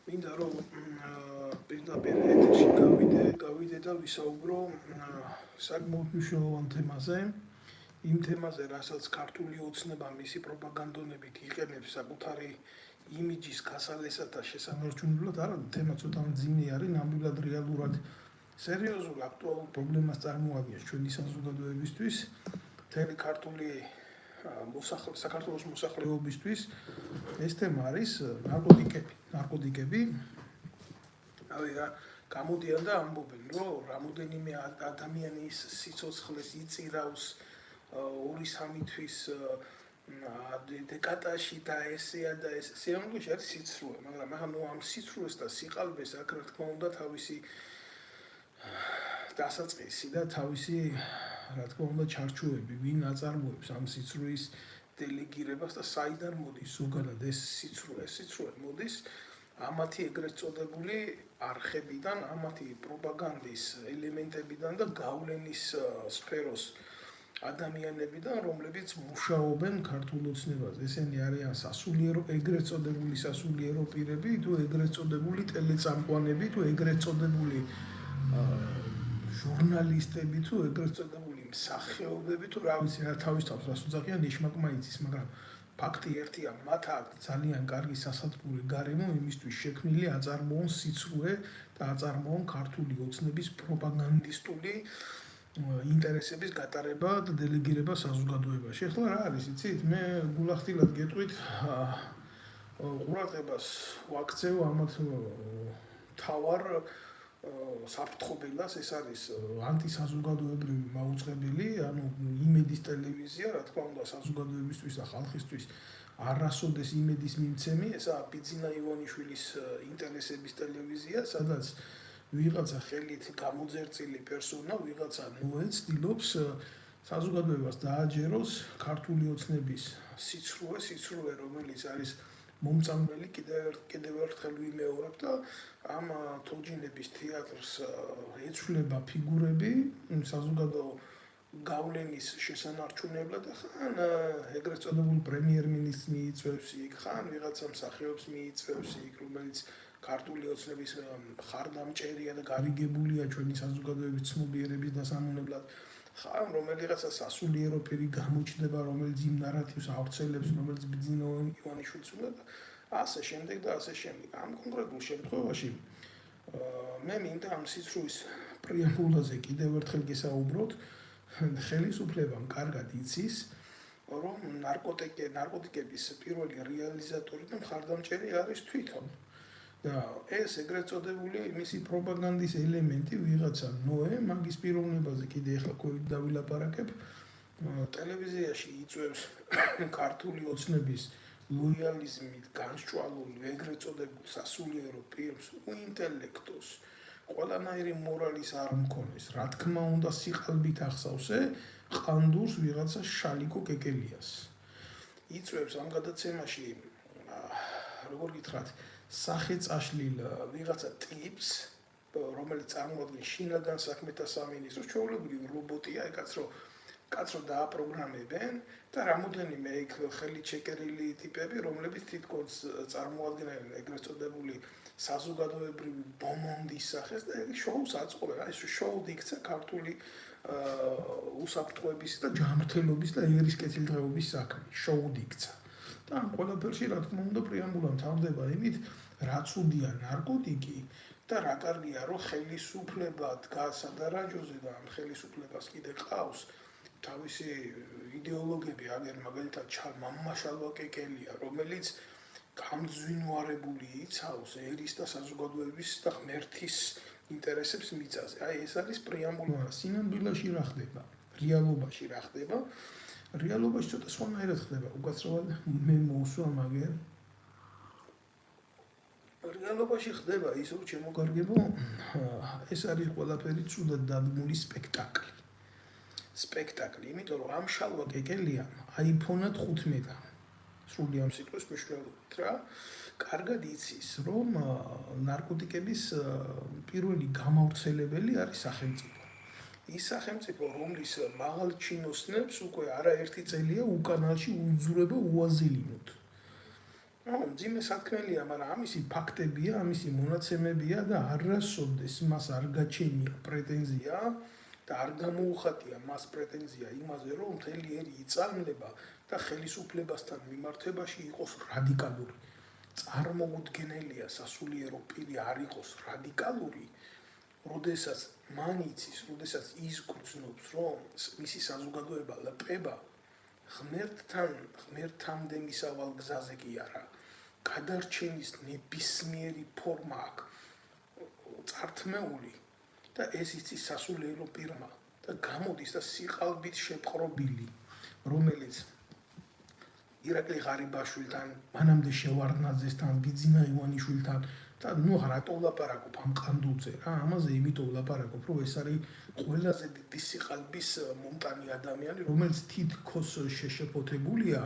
მინდა რომ პირდაპირ ეთერში გავიდე და ვისაუბრო საკმაოდ მნიშვნელოვან თემაზე. იმ თემაზე, რასაც ქართული ოცნება მისი პროპაგანდონებით იყენებს საკუთარი იმიჯის გასალესად და შესანარჩუნებლად, არა, თემა ცოტა მძიმე არის, ნამდვილად რეალურად სერიოზულ აქტუალურ პრობლემას წარმოადგენს ჩვენი საზოგადოებისთვის, მთელი ქართული საქართველოს მოსახლეობისთვის. ეს თემა არის ნარკოტიკები. გამოდიან და ამბობენ, რომ რამოდენიმე ადამიანის სიცოცხლეს იწირავს 2-3 თვის დეკატაში და ესეა და ეს სიამოვნებაში არის სიცრუე, მაგრამ ამ სიცრუეს და სიყალბეს აქ რა თქმა უნდა თავისი დასაწყისი და თავისი რა თქმა უნდა ჩარჩოები, ვინ აწარმოებს ამ სიცრუის დელეგირებას და საიდან მოდის ზოგადად ეს სიცრუე მოდის ამათი ეგრეთ წოდებული არხებიდან, ამათი პროპაგანდის ელემენტებიდან და გავლენის სფეროს ადამიანებიდან, რომლებიც მუშაობენ ქართულ ოცნებაზე. ესენი არიან ეგრეთ წოდებული სასულიერო პირები, თუ ეგრეთ წოდებული ტელეწამყვანები, თუ ეგრეთ წოდებული ჟურნალისტები, თუ ეგრეთ წოდებული მსახიობები, თუ რა ვიცი, რა თავის თავს რას უძახიან ნიშმაკმა იცის, მაგრამ ფაქტი ერთია, მათ აქვს ძალიან კარგი სასათბური გარემო იმისთვის შექმნილი აწარმოონ სიცრუე და აწარმოონ ქართული ოცნების პროპაგანდისტული ინტერესების გატარება და დელეგირება საზოგადოებაში. ახლა რა არის, იცით? მე გულახდილად გეტყვით ყურადღებას ვაქცევ ამათ თავარ საფრთხობელას, ეს არის ანტისაზოგადოებრივი მაუწყებელი, ანუ იმედის ტელევიზია, რა თქმა უნდა, საზოგადოებისთვის და ხალხისთვის არასოდეს იმედის მიმცემი, ესაა ბიძინა ივანიშვილის ინტერესების ტელევიზია, სადაც ვიღაცა ხელით გამოძერწილი პერსონა, ვიღაცა ცდილობს საზოგადოებას დააჯეროს ქართული ოცნების სიცრუე, რომელიც არის მომწამვლელი, კიდევ ერთხელ ვიმეორებ და ამ თოჯინების თეატრს ეცვლება ფიგურები საზოგადო გავლენის შესანარჩუნებლად, ხან ეგრეთ წოდებულ პრემიერ-მინისტრს მიიწვევს იქ, ხან ვიღაცა მსახიობს მიიწვევს იქ, რომელიც ქართული ოცნების მხარდამჭერია და გარიგებულია ჩვენი საზოგადოების ცნობიერების დასამონებლად, ხან რომელიღაცა სასულიერო პირი გამოჩნდება, რომელიც იმ ნარატივს ავრცელებს, რომელიც ბიძინა ივანიშვილს უნდა და ასე შემდეგ და ასე შემდეგ. ამ კონკრეტულ შემთხვევაში მე მინდა ამ სიცრუის პრეამბულაზე კიდევ ერთხელ გესაუბროთ. ხელისუფლებამ კარგად იცის, რომ ნარკოტიკების პირველი რეალიზატორი და მხარდამჭერი არის თვითონ. და ეს ეგრეთ წოდებული მისი პროპაგანდის ელემენტი ვიღაცა ნოე მაგის პიროვნებაზე კიდე ახლა COVID დავილაპარაკებ, ტელევიზიაში იწვევს ქართული ოცნების ლოიალიზმით განსჭვალულ ეგრეთ წოდებულ სასულიერო პირს, უინტელექტოს, ყველანაირი მორალის არ მქონეს, რა თქმა უნდა სიყალბით ახსავსე ყანდურს ვიღაცა შალიკო კეკელიას. იწვევს ამ გადაცემაში, როგორ გითხრათ, სახეწაშლილ ვიღაცა ტიპს, რომელიც წარმოადგენს შინაგან საქმეთა სამინისტროს, ჩვეულებრივი რობოტია, კაცრო დააპროგრამებენ და რამოდენიმე იქ ხელით შეკერილი ტიპები, რომლებიც თითქოს წარმოადგენენ ეგრეთ წოდებული საზოგადოებრივი ბომონდის სახეს და ეს შოუს აწყობენ. ეს შოუდ იქცა ქართული უსაფრთხოების და ჯანმრთელობის და ერის კეთილდღეობის საქმე. შოუდ იქცა. და ამ ყველაფერში რა თქმა უნდა პრეამბულა მთავრდება იმით, რა ცუდია ნარკოტიკი და რა კარგია, რომ ხელისუფლება დგას სადარაჯოზე და ამ ხელისუფლებას კიდე ყავს თავისი იდეოლოგები, აგერ მაგალითად მამაშალვა კეკელია, რომელიც გამძვინვარებული იცავს ერის და საზოგადოების და ღმერთის ინტერესებს მიწაზე. ეს არის პრეამბულა. სინამდვილეში რა ხდება? რეალობაში რა ხდება? რეალობაში ცოტა სხვანაირად ხდება. უკაცრავად მე მოვსვა მაგერ. რეალობაში ხდება ისო ჩემოგარგებო, ეს არის ყველაფერი ცუდად დადგმული სპექტაკლი, იმიტომ რომ ამ შალვა კეკელია iPhone 15 სრული ამ სიტყვის მნიშვნელობით რა, კარგად იცის, რომ ნარკოტიკების პირველი გამავრცელებელი არის სახელმწიფო. ის სახელმწიფო, რომლის მაღალ ჩინოსნებს უკვე არაერთი წელია უკანალში უძურება უაზილინოთ. მძიმე სათქმელია, მაგრამ ამისი ფაქტებია, ამისი მონაცემებია და არასოდეს მას არ გაჩენია პრეტენზია და არ გამოუხატია მას პრეტენზია იმაზე, რომ მთელი ერი იწარმება და ხელისუფლებასთან მიმართებაში იყოს რადიკალური. წარმოუდგენელია სასულიერო პირი არ იყოს რადიკალური, როდესაც მან იცის, როდესაც ის გრძნობს, რომ მისი საზოგადოება ლპება ღმერთამდე მისავალ გზაზე კი არა. გადარჩენის ნებისმიერი ფორმა აქვს წართმეული და ეს იცის სასულიერო პირმა და გამოდის და სიყალბით შეპყრობილი, რომელიც ირაკლი ღარიბაშვილთან, მანამდე შევარდნაძესთან, ბიძინა ივანიშვილთან და ნუ რატო ვლაპარაკობ ამ ყანდულზე რა, ამაზე იმიტომ ვლაპარაკობ, რომ ეს არის ყველაზე დიდი სიყალბის მომტანი ადამიანი, რომელიც თითქოს შეშეფოთებულია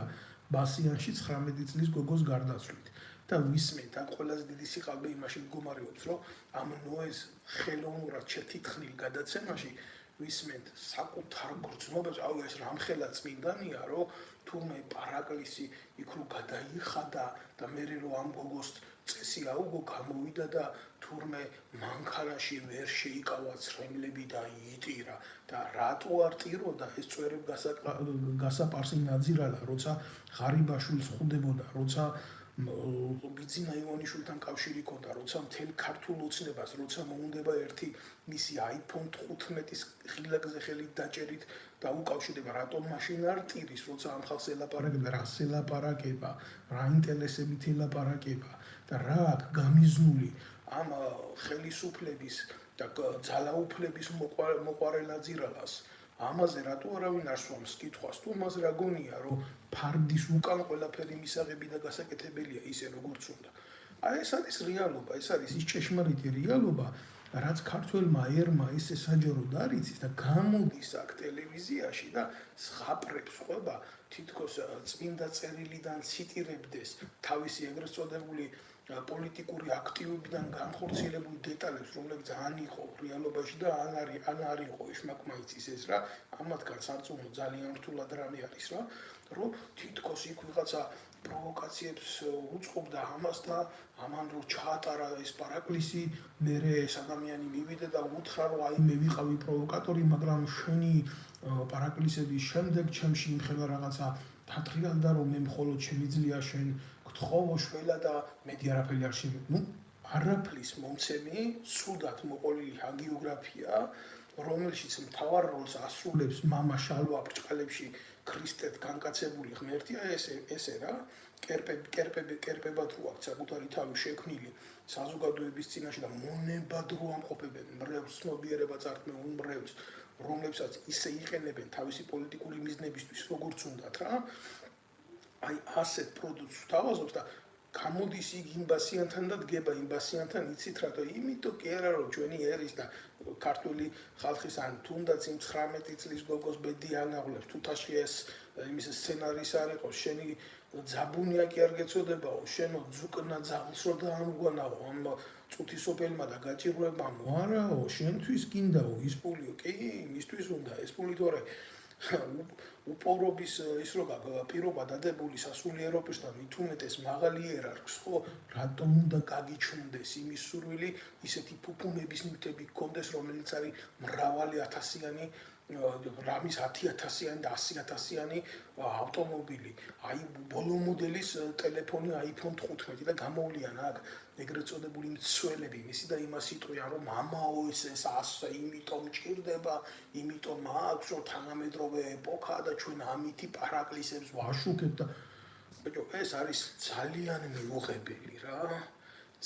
ბასიანში 19 წლის გოგოს გარდაცვლით. და ვისმენთ, აქ ყველაზე დიდი სიყალბე იმაში მდგომარეობს, რომ ამ ნოეს ხელოვნურად შეთითხნილ გადაცემაში ვისმენთ საკუთარ გრძნობებს, აუ ეს რამხელა წმინდანია, რომ თურმე პარაკლისი იქ რო გადაიხადა და მე რომ ამ გოგოს წესი აუგო გამოვიდა და თურმე მანქანაში ვერ შეიკავა ცრემლები და იტირა და რატო არ ტიროდა ეს წვერებ გასაპარსი ნაძირალა, როცა ღარიბაშვილს ხვდებოდა, როცა ბიძინა ივანიშვილთან კავშირი ჰქონდა, როცა მთელ ქართულ ოცნებას, როცა მოუნდება ერთი მისი iPhone 15-ის ღილაკზე ხელით დაჭერით და უკავშირდება, რატომ მაშინ არ ტირის, როცა ამ ხალხს ელაპარაკება, რას ელაპარაკება, რა ინტერესებით ელაპარაკება და რა აქვს გამიზნული ამ ხელისუფლების და ძალაუფლების მოყვარელ აძირალას. ამაზე რატო არავინ არ სვამს კითხვას, თუ მას რა გონია, რომ ფარდის უკან ყველაფერი მისაღები და გასაკეთებელია ისე როგორც უნდა. აი ეს არის რეალობა, ეს არის ის ჭეშმარიტი რეალობა, რაც ქართველმა ერმა ისე საჯაროდ არ იცის და გამოდის აქ ტელევიზიაში და ზღაპრებს ყვება თითქოს წმინდა წერილიდან ციტირებდეს თავისი ეგრეთ წოდებული პოლიტიკური აქტივობიდან განხორციელებული დეტალებს, რომლებიც ან იყო რეალობაში და ან არ იყო იშმაკმაიცის ეს რა, ამათგან სარწმუნო ძალიან რთულად რამე არის რა, რომ თითქოს იქ ვიღაცა პროვოკაციებს უწყობდა ამას და ამან რო ჩაატარა ეს პარაკლისი, მერე ეს ადამიანი მივიდა და უთხრა, რომ აი მე ვიყავი პროვოკატორი, მაგრამ შენი პარაკლისების შემდეგ ჩემში იმხელა რაღაცა დათრიალდა, რომ მე მხოლოდ შემიძლია შენ გთხოვო შველა და მეტი არაფერი არ შემიძლია. ნუ არაფლის მომცემი, სუდად მოყოლილი ჰაგიოგრაფია, რომელშიც მთავარ როლს ასრულებს მამა შალვა ბრჭყალებში ქრისტეთ განკაცებული ღმერთია ესე რა, კერპებად რო აქვს საკუთარი თავი შექმნილი საზოგადოების წინაშე და მონებად რო ამყოფებენ მრევლს, ცნობიერება წართმეულ მრევლს, რომლებსაც ისე იყენებენ თავისი პოლიტიკური მიზნებისთვის, როგორც უნდათ რა. აი ასეთ პროდუქტს თავაზობს და გამოდის იქ იმბასიანთან და დგება იმბასიანთან, იცით რატო? იმიტომ კი არა რომ ჩვენი ერის და ქართული ხალხის ან თუნდაც იმ 19 წლის გოგოს ბედი ანაღლებს, თუთაში ეს იმის სცენარის არ იყოს, შენი ძაბუნია კი არ გეწოდებაო, შენო ძუკნა ძაღლს რო დაამგვანაო ამ წუთისოფელმა და გაჭირვებამ, არაო, შენთვის გინდაო ის პულიო, კი, მისთვის უნდა ეს პული თორე უპოვრობის ის რო პირობა დადებული სასულიერობისთან მით უმეტეს მაღალი იერარქს, ხო, რატომ უნდა გაგიჩნდეს იმის სურვილი, ისეთი ფუფუნების ნივთები გქონდეს, რომელიც არის მრავალი ათასიანი რამის 10,000-იანი და 100,000-იანი ავტომობილი, აი ბოლო მოდელის ტელეფონი iPhone 15 და გამოვლიან აქ ეგრეთ წოდებული მცველები, მისი და იმას იტყვიან, რომ მამაო ეს ასე, იმიტომ ჭირდება, იმიტომ აქვს, რომ თანამედროვე ეპოქაა და ჩვენ ამითი პარაკლისებს ვაშუქებთ და ბიჭო, ეს არის ძალიან მიუღებელი რა.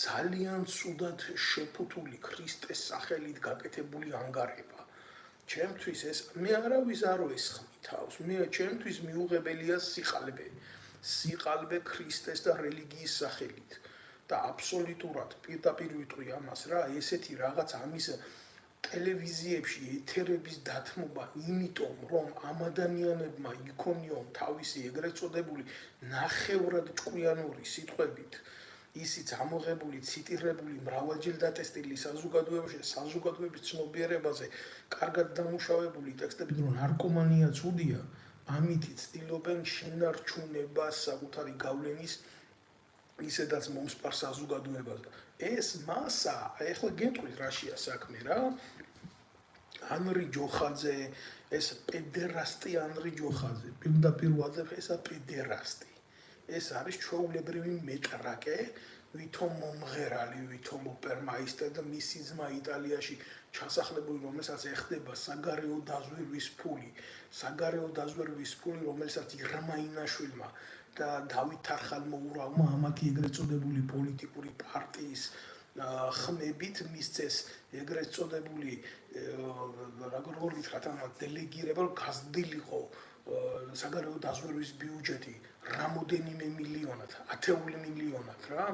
ძალიან ცუდად შეფუთული ქრისტეს სახელით გაკეთებული ანგარება. ჩემთვის ეს მე არა ვიზარო ეს ხმი თავს, ჩემთვის მიუღებელია სიყალბე ქრისტეს და რელიგიის სახელით და აბსოლუტურად პირდაპირ ვიტყვი ამას რა, ესეთი რაღაც ამის ტელევიზიებში ეთერების დათმობა, იმიტომ რომ ამ ადამიანებმა იქონიონ თავისი ეგრეთ წოდებული ნახევრად ჭკვიანური სიტყვებით ისიც ამოღებული, ციტირებული, მრავალჯერ დატესტილი საზოგადოების ცნობიერებაზე, კარგად დამუშავებული ტექსტებით, რომ ნარკომანია ცუდია, ამით ცდილობენ შენარჩუნებას საკუთარი გავლენის ისედაც მომსპარ საზოგადოებას. ეს მასა, ეხლა გეტყვით რაშია საქმე რა. ანრი ჯოხაძე, ეს პედერასტი ანრი ჯოხაძე, პირდაპირ ვაძებ ესა პედერასტი. ეს არის ჩვეულებრივი მეტრაკე, ვითომ მომღერალი, ვითომ ოპერმაისტერი და მისი ძმა იტალიაში ჩასახლებული, რომელსაც ეხდება საგარეო დაზვერვის ფული, რომელსაც ირმა ინაშვილმა და დავით არხალმოურავმა ამათი ეგრეთ წოდებული პოლიტიკური პარტიის ხმებით მისცეს ეგრეთ წოდებული როგორ გითხრათ ამ დელეგირებულ გაზრდილიყო საგარეო დაზვერვის ბიუჯეტი რამოდენიმე მილიონად, ათეული მილიონად რა.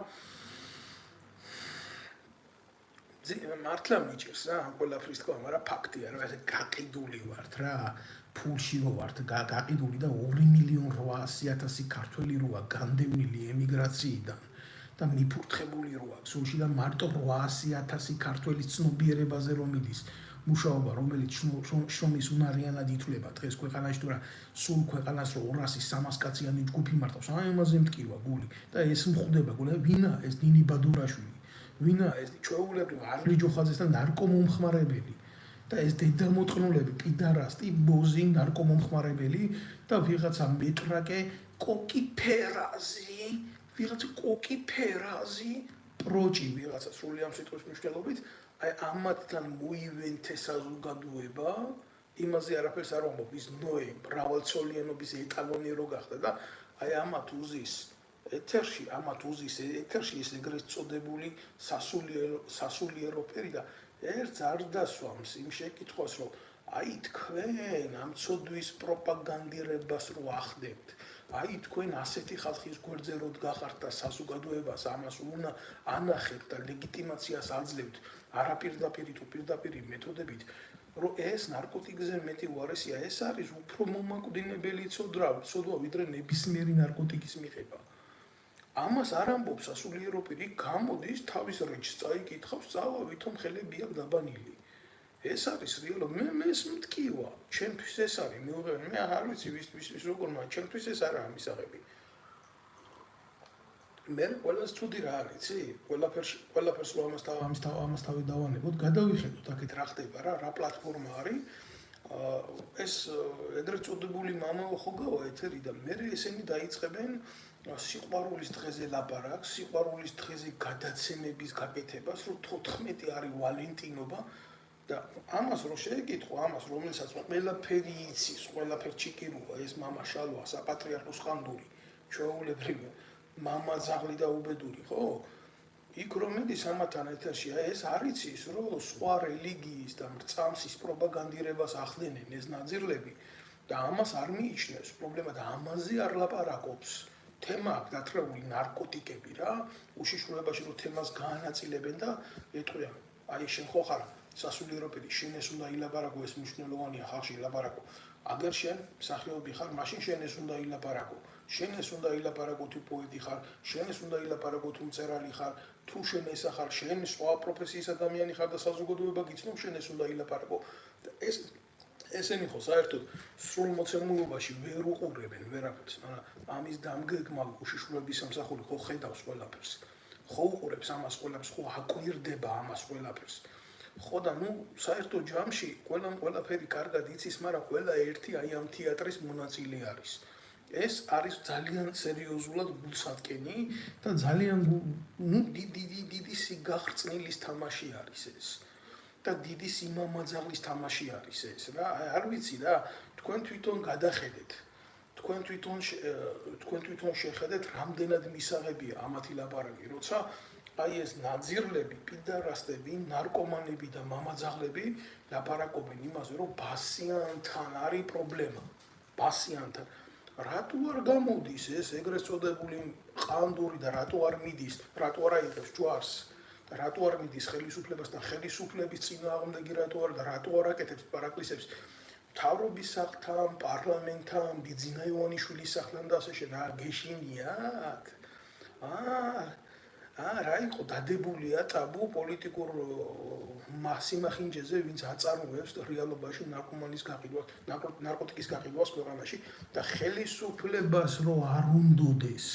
მართლა მიჭირს რა ყველაფრის თქვა, მაგრამ ფაქტია რა, ესე გაყიდული ვართ რა, ფულში რო ვართ გაყიდული და 2.800.000 ქართველი როა განდევნილი ემიგრაციიდან და მიფურთხებული როა სულში და მარტო 800.000 ქართველის ცნობიერებაზე რომ მიდის მუშაობა, რომელიც შრომის უნარიანად ითვლება დღეს ქვეყანაში, თუ რა სულ ქვეყანას რო 200-300 კაციანი ჯგუფი მარტავს, ამაზე მткиვა გული და ეს მხვდება გული, ვინა ეს ნინი ბადურაშვილი, ვინა ეს ჩვეულებრივ ანრი ჯოხაძეს და ნარკომომხმარებელი და ეს დედამოწყნულები, პიდარასტი, ბოზი, ნარკომომხმარებელი და ვიღაცა მეტრაკე კოკი ფერაზი, პროჭი ვიღაცა სრული ამ სიტყვის მნიშვნელობით, აი ამათთან მოივენთე საზოგადოება, იმაზე არაფერს არ ვამბობ, ის ნოე მრავალცოლიანობის ეტალონი რო გახდა და აი ამათ უზის ეთერში ეს ეგრეთ წოდებული სასულიერო ფერი და ერთს არ დასვამს იმ შეკითხვას, რომ აი თქვენ ამ ცოდვის პროპაგანდირებას რო ახდებთ, აი თქვენ ასეთი ხალხის გვერდზე რო დგახართ და საზოგადოებას ამას უნდა ანახებთ და ლეგიტიმაციას აძლევთ არაპირდაპირი თუ პირდაპირი მეთოდებით, რომ ეს ნარკოტიკზე მეტი უარესია, ეს არის უფრო მომაკვდინებელი ცოდვა, ვიდრე ნებისმიერი ნარკოტიკის მიღება. ამას არ ამბობს სასულიერო პირი, გამოდის თავის რეჩს წაიკითხავს, წავა ვითომ ხელები აქვს დაბანილი. ეს არის რეალობა, მე ეს მткиვა, ჩემთვის ეს არის, მე არ ვიცი ვის როგორ, მაგრამ ჩემთვის ეს არა ამისაღები. მე ყველას ცუდი რა არის, იცი? ყველაფერს რომ ამას თავი დავანებოთ, გადავიხედოთ აქეთ რა ხდება რა პლატფორმა არის. ეს ეგრეთ წოდებული მამაო ხო გავა ეთერიდან, მე ესენი დაიწყებენ სიყვარულის დღეზე ლაპარაკს, სიყვარულის დღეზე გადაცემების გაკეთებას, რომ 14 არის ვალენტინობა და ამას რო შეეკითხო, ამას რომელსაც ყველაფერი იცის, ყველაფერი ჩიკირუა, ეს მამა შალვა, საპატრიარქო სხანდური, ჩვეულებრივი მამა ძაღლი და უბედური, ხო? იქ რომ მიდის ამათან ეთერში, ეს არ იცის, რომ სხვა რელიგიის და მრწამსის პროპაგანდირებას ახდენენ ეს ნაძირლები და ამას არ მიიჩნევს პრობლემა და ამაზე არ ლაპარაკობს. თემა აქვს დათრეული ნარკოტიკები რა, უშიშროებაში რომ თემას გაანაწილებენ და ეტყვიან, აი შენ ხო ხარ სასულიერო პირი, შენ ეს უნდა ილაპარაკო, ეს მნიშვნელოვანია ხალხში ილაპარაკო. აგერ შენ მსახიობი ხარ, მაშინ შენ ეს უნდა ილაპარაკო. შენ ეს უნდა ილაპარაკო თუ პოეტი ხარ, შენ ეს უნდა ილაპარაკო თუ მწერალი ხარ, თუ შენ ესა ხარ, შენ სხვა პროფესიის ადამიანი ხარ და საზოგადოება გიცნობ, შენ ეს უნდა ილაპარაკო. ესენი ხო საერთოდ სრულ მოცემულობაში ვერ უყურებენ ვერაფერს, მაგრამ ამის დამგეგმა უშიშროების სამსახური ხო ხედავს ყველაფერს. ხო უყურებს ამას ყველაფერს, ხო აკვირდება ამას ყველაფერს. ხო და საერთოდ ჯამში ყველაფერი კარგად იცის, მაგრამ ყველა ერთი აი ამ თეატრის მონაწილე არის. ეს არის ძალიან სერიოზულად გულსატკენი და ძალიან დიდი სიგახრწნილის თამაში არის ეს. და დიდი სიმამაძაღლის თამაში არის ეს რა. არ ვიცი რა, თქვენ თვითონ გადახედეთ. თქვენ თვითონ შეხედეთ, რამდენად მისაღებია ამათი ლაპარაკი, როცა აი ეს ნაძირლები, პიდარასტები, ნარკომანები და მამაძაღლები ლაპარაკობენ იმაზე, რომ ბასიანთან არის პრობლემა. ბასიანთან. რატო არ გამოდის ეს ეგრეთ წოდებული ყანდური და რატო არ მიდის, რატო არ აიღებს ჯვარს? რატო არ მიდის ხელისუფლებასთან, ხელისუფლების წინააღმდეგი რატო არ და რატო არ აკეთებს პარაკლისებს მთავრობის სახლთან, პარლამენტთან, ბიძინა ივანიშვილის სახლთან და ასე შემდეგ. გეშინია აქ. რა იყო დადებულია ტაბუ პოლიტიკურ მასიმახინჯეზე, ვინც აწარმოებს რეალობაში ნარკომანის გაყიდვას, ნარკოტიკის გაყიდვას ქვეყანაში და ხელისუფლებას რო არ უნდოდეს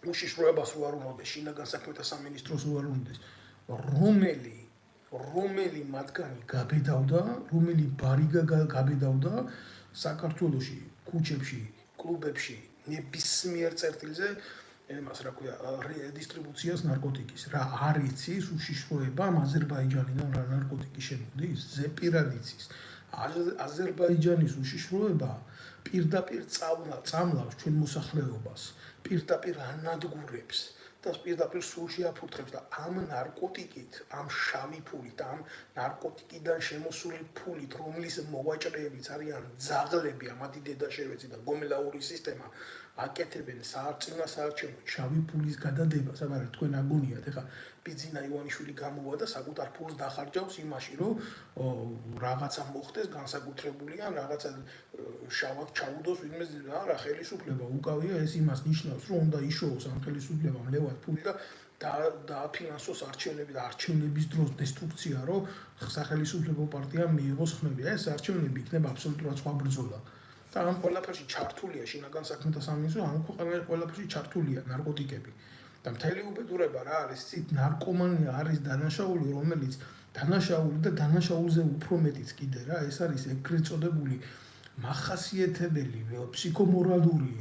უშიშროებას რო არ უნდა შინაგან საქმეთა სამინისტროს რო არ უნდა რომელი მათგანი გაბედავდა, რომელი ბარიგა გაბედავდა საქართველოში, ქუჩებში, კლუბებში, ნებისმიერ წერტილზე ემას რა ქვია, რედისტრიბუციას ნარკოტიკის. რა არ იცის უშიშროება აზერბაიჯანიდან რა ნარკოტიკი შემოდის? ზეპირად იცის. აზერბაიჯანის უშიშროება პირდაპირ წამლავს ჩვენ მოსახლეობას, პირდაპირ ანადგურებს და პირდაპირ სულში აფურთხებს და ამ ნარკოტიკით, ამ შავი ფულით, ამ ნარკოტიკიდან შემოსული ფულით, რომლის მოვაჭრეებიც არიან ძაღლები, ამათი დედაშევეცი და გომელაური სისტემა აკეთებენ საარჩევნო შავი ფულის გადადებას, მაგრამ თქვენ აგონიათ, ეხლა ბიძინა ივანიშვილი გამოვა და საკუთარ ფულს დახარჯავს იმაში, რომ რაღაცა მოხდეს განსაკუთრებული ან რაღაცა შავად ჩაუდოს ვინმე რა ხელისუფლება უკავია ეს იმას ნიშნავს, რომ უნდა იშოვოს ამ ხელისუფლებამ ლევად ფული და დააფინანსოს არჩევნები და არჩევნების დროს დესტრუქცია, რომ სახელისუფლებო პარტიამ მიიღოს ხმები. ეს არჩევნები იქნება აბსოლუტურად სხვა ბრძოლა. და ამ ყველაფერში ჩართულია შინაგან საქმეთა სამინისტრო, ამ ყველაფერში ჩართულია ნარკოტიკები. და მთელი უბედურება რა არის, ცით ნარკომანია არის დანაშაული, რომელიც დანაშაული და დანაშაულზე უფრო მეტიც კიდე რა, ეს არის ეგრეთ წოდებული მახასიათებელი ფსიქომორალური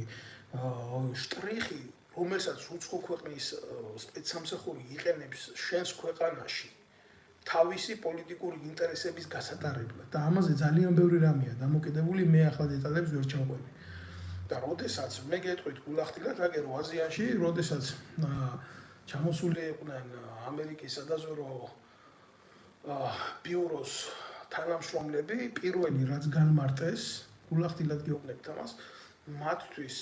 შტრიხი, რომელსაც უცხო ქვეყნის სპეცსამსახური იყენებს შენს ქვეყანაში თავისი პოლიტიკური ინტერესების გასატარებლად და ამაზე ძალიან ბევრი რამეა დამოკიდებული, მე ახლა დეტალებს ვერ ჩავყვები. და როდესაც მე გეტყვით გულახდილად, აგერო აზიაში, როდესაც ჩამოსული იყვნენ ამერიკის სადაზვერო ბიუროს თანამშრომლები, პირველი რაც განმარტეს, გულახდილად გეუბნებთ ამას, მათთვის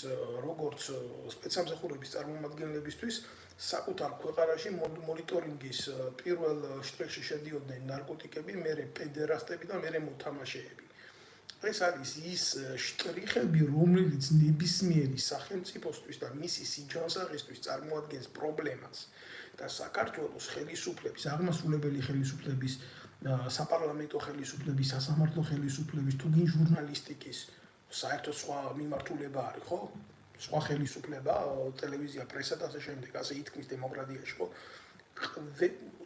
როგორც სპეცსამსახურების წარმომადგენლებისთვის საკუთარ ქვეყანაში მონიტორინგის პირველ შტრიხში შედიოდნენ ნარკოტიკები, მერე პედერასტები და მერე მოთამაშეები. ეს არის ის შტრიხები, რომელიც ნებისმიერი სახელმწიფოსთვის და მისი სიჯანსაღისთვის წარმოადგენს პრობლემას და საქართველოს ხელისუფლების, აღმასრულებელი ხელისუფლების, საპარლამენტო ხელისუფლების, სასამართლო ხელისუფლების, თუ გინ ჟურნალისტიკის საერთოდ სხვა მიმართულება არის, ხო? სხვა ხელისუფლება, ტელევიზია, პრესა და ასე შემდეგ, ასე ითქმის დემოკრატიაში, ხო?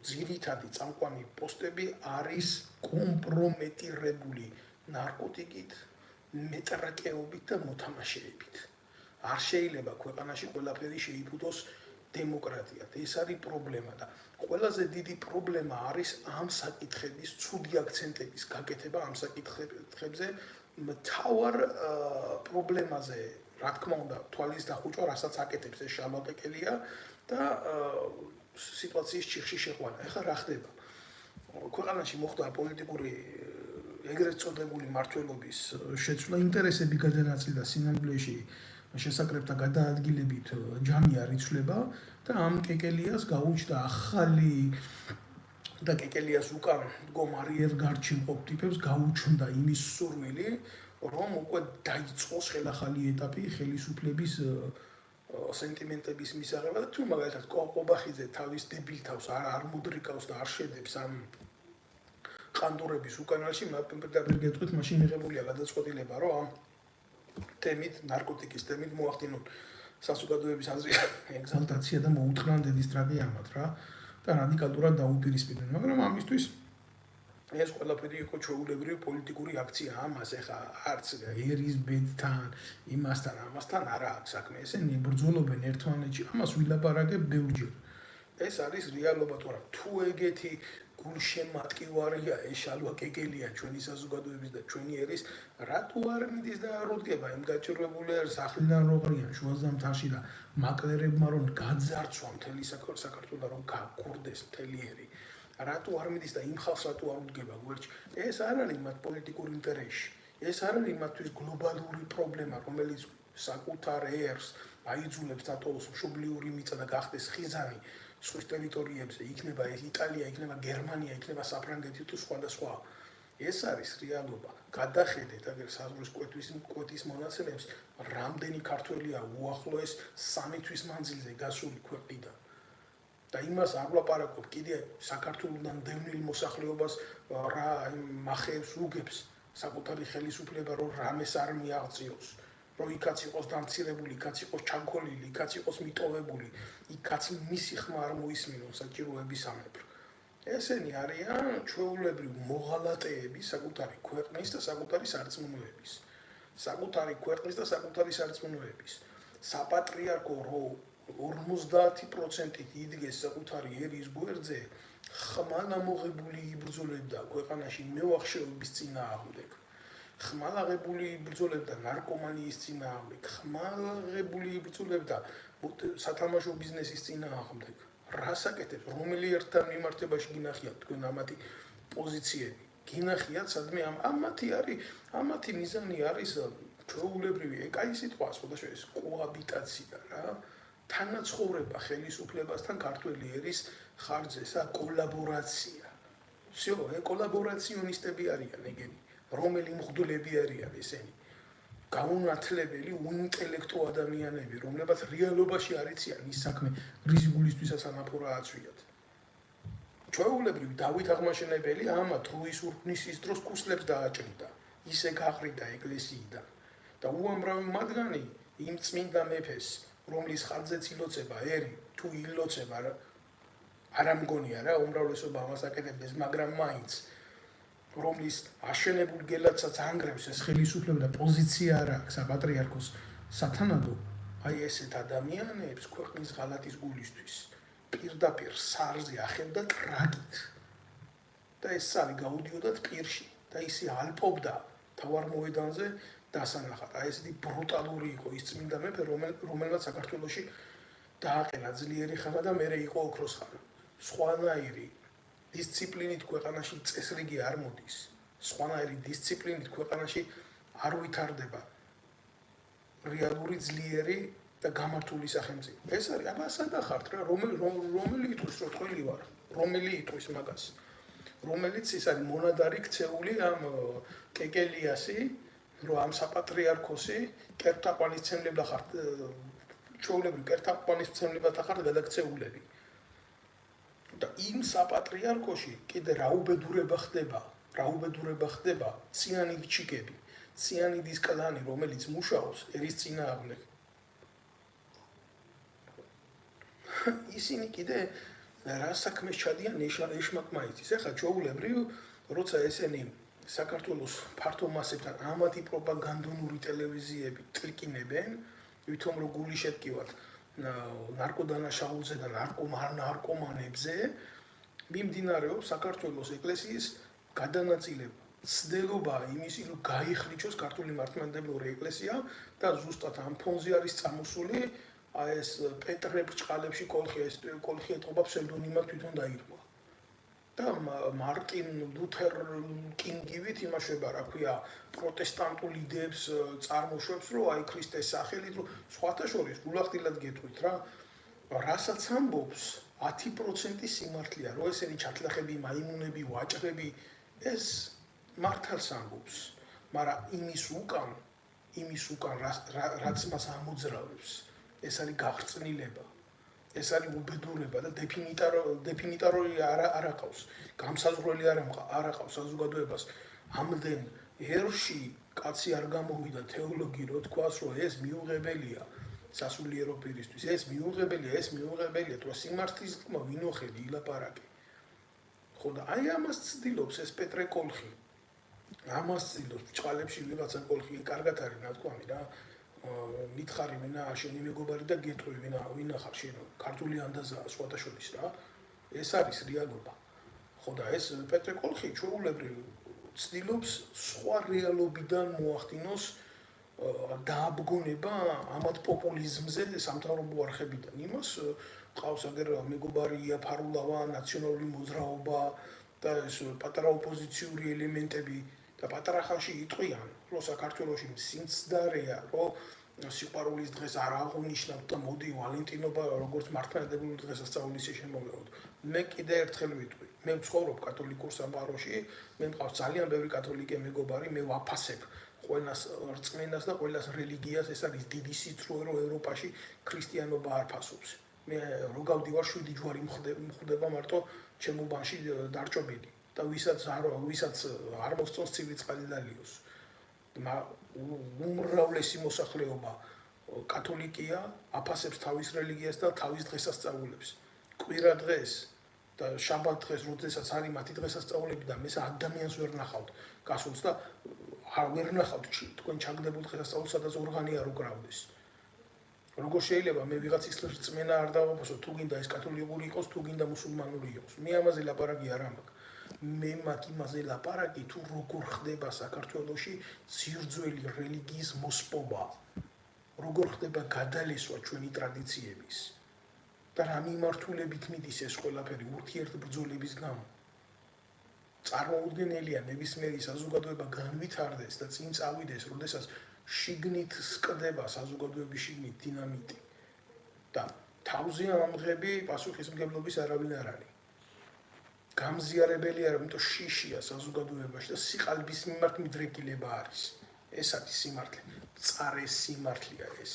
ძირითადი წამყვანი პოსტები არის კომპრომეტირებული ნარკოტიკით, მეტრაკეობით და მოთამაშეებით. არ შეიძლება ქვეყანაში ყველაფერი შეიფუთოს დემოკრატიად. ეს არის პრობლემა და ყველაზე დიდი პრობლემა არის ამ საკითხების ცუდი აქცენტების გაკეთება ამ საკითხებზე მთავარ პრობლემაზე, რა თქმა უნდა, თვალის დახუჭვა, რასაც აკეთებს ეს შალვა კეკელია და სიტუაციის ჩიხში შეყვანა. ეხლა რა ხდება? ქვეყანაში მოხდა პოლიტიკური ეგრეთ წოდებული მმართველობის შეცვლა, ინტერესები გადანაწილდა სინამდვილეში შესაკრებთა გადაადგილებით ჯამი არ იცვლება და ამ კეკელიას გაუჩნდა ახალი და კეკელიას უკან მდგომარი ერგარჩი მყოფ ტიპებს გაუჩნდა იმის სურვილი, რომ უკვე დაიწყოს ხელახალი ეტაპი ხელისუფლების სენტიმენტების მისაღება და თუ მაგალითად ყობახიძე თავის დებილთავს არ მოდრიკავს და არ შედებს ამ ყანდურების უკანალში, პირდაპირ გეტყვით, მაშინ მიღებულია გადაწყვეტილება, რომ ამ თემით, ნარკოტიკის თემით მოახდინონ საზოგადოების აზრის ეგზალტაცია და მოუთხრან დედისტრაგი ამათ რა და რადიკალურად დაუპირისპირდნენ, მაგრამ ამისთვის ეს ყველაფერი იყო ჩვეულებრივი პოლიტიკური აქცია. ამას ეხა არც ერის ბედთან, იმასთან, ამასთან არა აქვს საქმე. ესენი ბრძოლობენ ერთმანეთში, ამას ვილაპარაკებ ბევრჯერ. ეს არის რეალობა, თორემ თუ ეგეთი გულშემატკივარია ეს შალვა კეკელია ჩვენი საზოგადოების და ჩვენი ერის, რატო არ მიდის და არ უდგება იმ გაჭირვებული სახლიდან როღრიან შუაზამთარში და მაკლერებმა რომ გაძარცვა მთელი საქართველო და რომ გაგურდეს მთელი ერი. რატო არ მიდის და იმ ხალხს რატო არ უდგება გვერდში? ეს არ არის მათ პოლიტიკური ინტერესი. ეს არ არის მათთვის გლობალური პრობლემა, რომელიც საკუთარ ერს აიძულებს დატოვოს მშობლიური მიწა და გახდეს ხიზანი სხვის ტერიტორიებზე, იქნება იტალია, იქნება გერმანია, იქნება საფრანგეთი თუ სხვა და სხვა. ეს არის რეალობა. გადახედეთ აგერ საზღვრის კვეთის მონაცემებს, რამდენი ქართველია უახლოეს 3 თვის მანძილზე გასული ქვეყნიდან. და იმას არ ვლაპარაკობ კიდე საქართველოსთან დევნილ მოსახლეობას რა მახეებს უგებს საკუთარი ხელისუფლება რომ რამეს არ მიაღწიოს რომ იქაც იყოს დამცირებული, იქაც იყოს ჩამქოლილი, იქაც იყოს მიტოვებული, იქაც მისი ხმა არ მოისმინონ საჭიროებისამებრ. ესენი არიან ჩვეულებრივ მოღალატეები საკუთარი ქვეყნის და საკუთარი სარწმუნოების. საკუთარი ქვეყნის და საკუთარი სარწმუნოების. საპატრიარქო რო 50%-ით იდგეს საკუთარი ერის გვერდზე, ხმალამოღებული იბრძოლებდა ქვეყანაში მევახშეობის წინააღმდეგ. ხმალაღებული იბრძოლებდა ნარკომანიის წინააღმდეგ, ხმალაღებული იბრძოლებდა სათამაშო ბიზნესის წინააღმდეგ. რას აკეთებს, რომელი ერთთან მიმართებაში გინახიათ თქვენ ამათი პოზიციები? გინახიათ სადმე ამათი მიზანი არის ჩვეულებრივი ეკაი სიტყვა სხვადასხვა კოაბიტაცია რა. თანაცხოვრება ხელისუფლებასთან ქართველი ერის ხარჯზე, კოლაბორაცია. всё, კოლაბორაციონისტები არიან ეგენი. რომელი მღვდლები არიან ესენი? გაუნათლებელი უინტელექტო ადამიანები, რომლებაც რეალობაში არ იციან ის საქმე, რის გულისთვისაც ანაფორა აწვიათ. ჩვეულებრივ დავით აღმაშენებელი ამა თრუის ურბნისის დროს კუსლებს დააჭრიდა. ისე გაყრიდა ეკლესიიდან და უამრავი მათგანი იმ წმინდა მეფეს, რომლის ხარჯზეც ილოცება ერი, თუ ილოცება არ ამგონია რა, უმრავლესობა ამას აკეთებდეს, მაგრამ მაინც რომლის აშენებულ გელათსაც ანგრევს ეს ხელისუფლება და პოზიცია არ აქვს საპატრიარქოს სათანადო, აი ესეთ ადამიანებს ქვეყნის ღალატის გულისთვის პირდაპირ სარზე ახევდა ტრაგით. და ეს სარი გაუდიოდათ პირში და ისე ალპობდა თავარ მოედანზე დასანახად. აი ესეთი ბრუტალური იყო ის წმინდა მეფე, რომელმაც საქართველოში დააყენა ძლიერი ხანა და მერე იყო ოქროს ხანა. სხვანაირი დისციპლინით ქვეყანაში წესრიგი არ მოდის. სხვანაირი დისციპლინით ქვეყანაში არ ვითარდება რეალური ძლიერი და გამართული სახელმწიფო. ეს არის, აბა სადახართ რა, რომელი იტყვის რომ თქვენი ვარ, რომელი იტყვის მაგას. რომელიც ის არის მონადარი ქცეული ამ კეკელიასი, რომ ამ საპატრიარქოსი კერტაყვანისმცემლებდა ხართ, ჩვეულებრივ კერტაყვანისმცემლებათა ხართ გადაქცეულები. და იმ საპატრიარქოში კიდე რაუბედურება ხდება ციანიდი ჩიკები, ციანიდის კლანი, რომელიც მუშაობს ერის წინააღმდეგ. ისინი კიდე რა საქმეს ჩადიან ეშმაკმაიცის. ეხლა ჩვეულებრივ, როცა ესენი საქართველოს ფართო მასებთან ამათი პროპაგანდონური ტელევიზიები ტლიკინებენ, ვითომ რომ გული შეტკივათ ნარკოდანაშაულზე და ნარკომანებზე, მიმდინარეობს საქართველოს ეკლესიის გადანაწილება. ცდელობა იმისი, რომ გაიხლიჩოს ქართული მართლმადიდებლური ეკლესია და ზუსტად ამ ფონზე არის წამოსული აი ეს პეტრე ბრჭყალებში კოლხი ეტყობა ფსევდონიმად თვითონ დაირღვა. და მარტინ ლუთერ კინგივით იმაშება, რა ქვია, პროტესტანტულ იდეებს წარმოშვებს, რომ აი ქრისტეს სახელით, რომ სხვათა შორის გულახდილად გეტყვით რა, რასაც ამბობს 10% სიმართლეა, რომ ესენი ჩათლახები, მაიმუნები, ვაჭრები, ეს მართალს ამბობს, მაგრამ იმის უკან რაც მას ამოძრავებს, ეს არის გახრწნილება. ეს არის უბედურება და დეფინიტორი არ აყავს. გამსაზღვრელი არ აყავს საზოგადოებას. ამდენ ერში კაცი არ გამოვიდა თეოლოგი რო თქვას, რომ ეს მიუღებელია სასულიერო პირისთვის. ეს მიუღებელია, თუ სიმართლის თქმა ვინოხედი ილაპარაკე. ხო და აი ამას ცდილობს ეს პეტრე კოლხი. ამას ცდილობს ბრჭყალებში ვიღაცა კოლხი, კარგად არის ნათქვამი რა. მითხარი ვინა შენი მეგობარი და გეტყვი ვინა ხარ შენ ქართული ანდაზაა სხვათა შორის რა. ეს არის რეალობა. ხო და ეს პეტრე კოლხი ჩვეულებრივ ცდილობს სხვა რეალობიდან მოახდინოს დააბგონება ამათ პოპულიზმზე სამთავრობო არხებიდან. იმას ყავს აგერ მეგობარი იაფარულავა, ნაციონალური მოძრაობა და ეს პატარა ოპოზიციური ელემენტები და პატარა ხალხი იტყვიან, რომ საქართველოში სიმცდარეა, რომ სიყვარულის დღეს არ აღუნიშნავთ და მოდი ვალენტინობა როგორც მართლმადიდებლური დღესასწაულის შემოვეოთ. მე კიდე ერთხელ ვიტყვი, მე ვცხოვრობ კათოლიკურ სამყაროში, მე მყავს ძალიან ბევრი კათოლიკე მეგობარი, მე ვაფასებ ყველას რწმენას და ყველას რელიგიას, ეს არის დიდი სიცრუე, რომ ევროპაში ქრისტიანობა არ ფასობს. მე რო გავდივარ 7 ჯვარი მხვდება მარტო ჩემო ბანში დარჭობილი და ვისაც არ მოსწონს ცივი წყალი დალიოს. უმრავლესი მოსახლეობა კათოლიკია, აფასებს თავის რელიგიას და თავის დღესასწაულებს. კვირა დღეს და შაბათ დღეს, როდესაც არის მათი დღესასწაულები და მესა ადამიანს ვერ ნახავთ გასულს და ვერ ნახავთ თქვენ ჩაგდებულ დღესასწაულს, სადაც ორღანი არ უკრავდეს. როგორ შეიძლება მე ვიღაცის რწმენა არ დავაფასო, თუ გინდა ეს კათოლიკური იყოს, თუ გინდა მუსულმანური იყოს. მე ამაზე ლაპარაკი არ ამაქვს. მე მაგ იმაზე ლაპარაკი, თუ როგორ ხდება საქართველოში ძირძველი რელიგიის მოსპობა. როგორ ხდება გადალესვა ჩვენი ტრადიციების და რა მიმართულებით მიდის ეს ყველაფერი ურთიერთბრძოლების გამო. წარმოუდგენელია ნებისმიერი საზოგადოება განვითარდეს და წინ წავიდეს, როდესაც შიგნით სკდება საზოგადოების შიგნით დინამიტი და თავზე ამღები პასუხისმგებლობის არავინ არ არის. გამზიარებელია, რომ იმიტომ შიშია საზოგადოებაში და სიყალბის მიმართ მიდრეკილება არის. ეს არის სიმართლე, მწარე სიმართლეა ეს.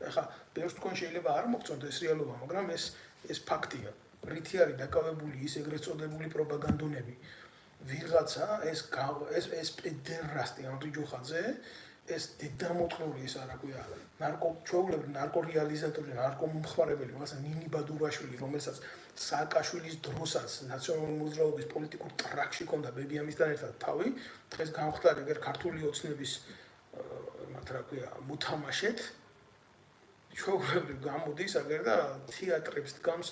ახლა ბევრს თქვენ შეიძლება არ მოგწონთ ეს რეალობა, მაგრამ ეს ფაქტია. რითი არის დაკავებული ის ეგრეთ წოდებული პროპაგანდონები. ვიღაცა ეს პედერასტი ანრი ჯოხაძე, ეს დედამოწყნული ის არა ქვია. ჩვეულებრივ ნარკორეალიზატორი, ნარკომომხმარებელი, რაღაცა ნინი ბადურაშვილი, რომელსაც სააკაშვილის დროსაც ნაციონალური მოძრაობის პოლიტიკურ ტრაქში ჰქონდა ბებიამისთან ერთად თავი, დღეს გამხდარ ეგერ ქართული ოცნების მათ რა ქვია, მოთამაშეთ. ჩვეულებრივ გამოდის აგერ და თეატრებს დგამს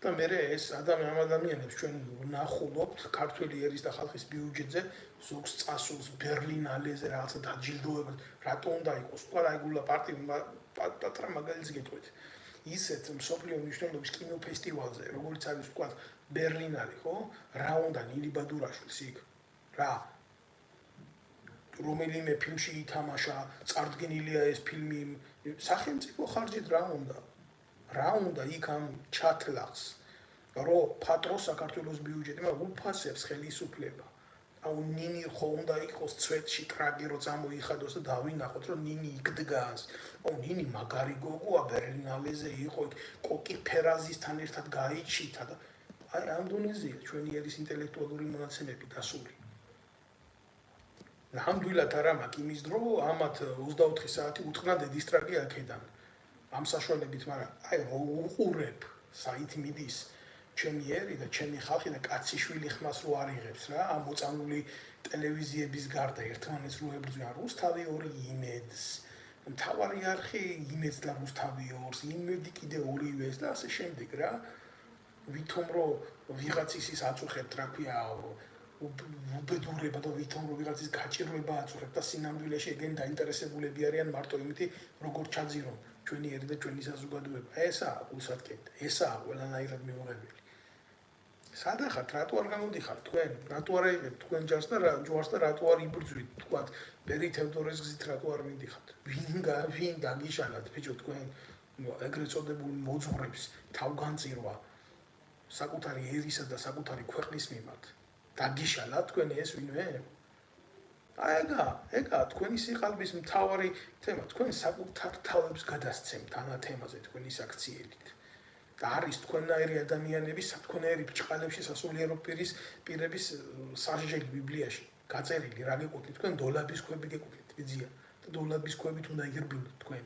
და მე ეს ადამიანებს ჩვენ ნახულობთ ქართული ერის და ხალხის ბიუჯეტზე ზოგს წასულს ბერლინალეზე რაღაცა დაჯილდოებას რატო უნდა იყოს თქვა აი გულა პატარა მაგალითს გეტყვით ისეთ მსოფლიო მნიშვნელობის კინოფესტივალზე როგორც არის თქვა ბერლინალე ხო რა უნდა ნინი ბადურაშვილს იქ რა რომელიმე ფილმში ითამაშა წარდგენილია ეს ფილმი სახელმწიფო ხარჯით რა უნდა იქ ამ ჩათლახს რომ ფატრო საქართველოს ბიუჯეტი მაგრამ უფასებს ხელისუფლება აუ ნინი ხო უნდა იყოს ცვეთში ტრაგი რო წამოიხადოს და დავინახოთ რომ ნინი იქ დგას აუ ნინი მაგარი გოგოა ბერლინალეზე იყო კოკი ფერაზისთან ერთად გაიჩითა და აი ამ დონეზეა ჩვენი ერის ინტელექტუალური მონაცემები დასული ნამდვილად არა მაქვს იმის დრო ამათ 24 საათი უთხრა დედისტრაგი აქედან ამ საშუალებით, მაგრამ აი რო უყურებ საით მიდის ჩემი ერი და ჩემი ხალხი და კაციშვილი ხმას რო არ იღებს რა ამ მოწამული ტელევიზიების გარდა ერთმანეთს რო ებრძვიან რუსთავი 2 იმედს მთავარი არხი იმედს და რუსთავი 2-ს იმედი კიდე 2-ვეს და ასე შემდეგ რა ვითომ რო ვიღაცის ის აწუხებთ რა ქვია უბედურება და ვითომ რო ვიღაცის გაჭირვება აწუხებთ და სინამდვილეში ეგენ დაინტერესებულები არიან მარტო იმითი როგორ ჩაძირონ ჩვენი ერი და ჩვენი საზოგადოება. ესაა გულსატკეპი, ესაა ყველანაირად მიუღებელი. სადახართ, რატო არ გამოდიხართ თქვენ? რატო არ აიღებთ თქვენ ჯარს და რატო არ იბრძვით, თქვათ, ბერი თევდორეს გზით რატო არ მიდიხართ? ვინ დაგიშალათ, ბიჭო, თქვენ ეგრეთ წოდებულ მოძღვრებს თავგანწირვა საკუთარი ერისა და საკუთარი ქვეყნის მიმართ. დაგიშალათ თქვენ ეს ვინმე? ეგა თქვენი სიყალბის მთავარი თემა თქვენ საკუთარ თავებს გადასცემთ ანა თემაზე თქვენი საქციელით და არის თქვენაირი ადამიანების თქვენაირი ბჭყალებში სასულიერო პირების სასჯელი ბიბლიაში გაწერილი რა გეკუთვნით თქვენ დოლაბის ქვები გეკუთვნით ბიძია და დოლაბის ქვებით უნდა იღრბილოთ თქვენ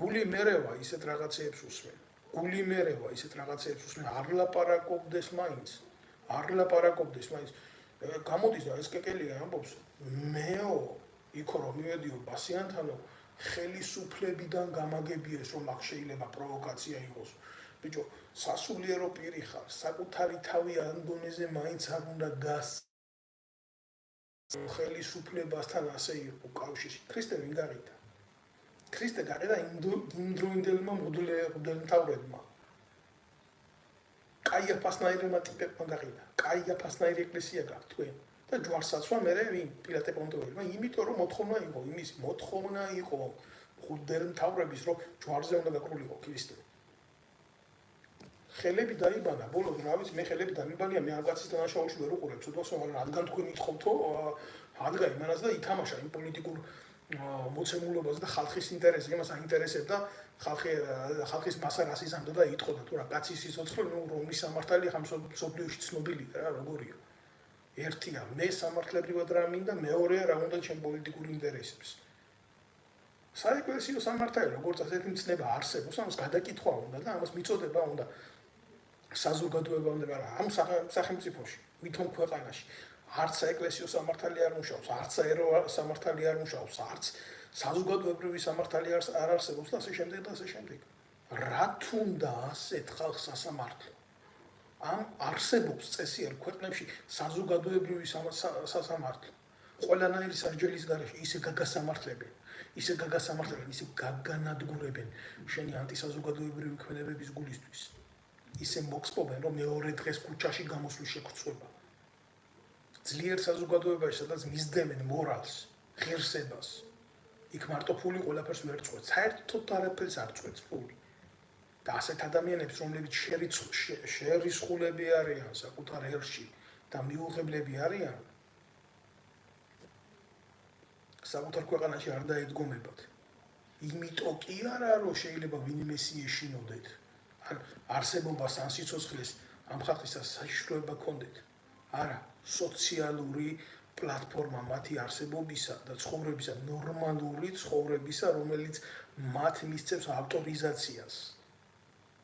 გული მერევა ისეთ რაღაცეებს უსმენ არ ლაპარაკობდეს მაინც გამოდის და ეს კეკელია ამბობს მეო იქ რომ მივედიო ბასიანთანო ხელისუფლებიდან გამაგებიეს რომ აქ შეიძლება პროვოკაცია იყოს ბიჭო სასულიერო პირი ხარ საკუთარი თავი ანდონეზე მაინც არ უნდა გას ხელისუფლებასთან ასე იყო კავშირი ქრისტე ვინ გაღიდა ქრისტე გაყიდა იმდროინდელმა მღვდელმთავრებმა კაიაფასნაირმა ტიპებმა გაყიდა კაიაფასნაირი ეკლესია გაქვთ თქვენ და ჯვარსაცვა მერე ვინ პილატე პონტოველმა იმიტომ რომ მოთხოვნა იყო იმის მოთხოვნა იყო მღვდელმთავრების რომ ჯვარზე უნდა გაკრულიყო ქრისტე ხელები დაიბანა ბოლოს რა ვიცი მე ხელები დამიბანია მე ამ კაცის დანაშაულში ვერ უყურებ ცოტას მაგრამ რადგან თქვენ ითხოვთო ადგა იმანას და ითამაშა იმ პოლიტიკურ მოცემულობას და ხალხის ინტერესს იმას აინტერესებდა ხალხის მასა რას იზამდა და იტყოდა თუ რა კაცის სიცოცხლე რომის სამართალი ხამ სოფლიოში ცნობილია რა როგორია ერთია მე სამართლებრივად რა მინდა, მეორეა რა უნდა ჩემ პოლიტიკურ ინტერესებს. საეკლესიო სამართალი როგორც ასეთი მცნება არსებობს, ამას გადაკითხვა უნდა და ამას მიწოდება უნდა საზოგადოება უნდა, მაგრამ ამ სახელმწიფოში, ვითომ ქვეყანაში არც საეკლესიო სამართალი არ მუშაობს, არც საერო სამართალი არ მუშაობს, არც საზოგადოებრივი სამართალი არ არსებობს და ასე შემდეგ და ასე შემდეგ. რა თუნდა ასეთ ხალხს სასამართლო? ამ არსებობს წესიერ ქვეყნებში საზოგადოებრივი სასამართლო. ყველანაირი სასჯელის გარეშე ისე გაგასამართლებენ, ისე გაგანადგურებენ შენი ანტისაზოგადოებრივი ქმედებების გულისთვის. ისე მოგსპობენ, რომ მეორე დღეს ქუჩაში გამოსვლის შეგწყვება. ძლიერ საზოგადოებაში, სადაც მისდემენ მორალს, ღირსებას, იქ მარტო ფული ყველაფერს ვერ წყვეტს, საერთოდ არაფერს არ წყვეტს ფული. და ასეთ ადამიანებს, რომლებიც შერისხულები არიან საკუთარ ერში და მიუღებლები არიან, საკუთარ ქვეყანაში არ დაედგომებათ. იმიტომ კი არა, რომ შეიძლება ვინმეს ეშინოდეთ. ან არსებობას ან სიცოცხლეს ამ ხალხისას საშიშროება ჰქონდეთ. არა, სოციალური პლატფორმა მათი არსებობისა და ცხოვრებისა, ნორმალური ცხოვრებისა, რომელიც მათ მისცემს ავტორიზაციას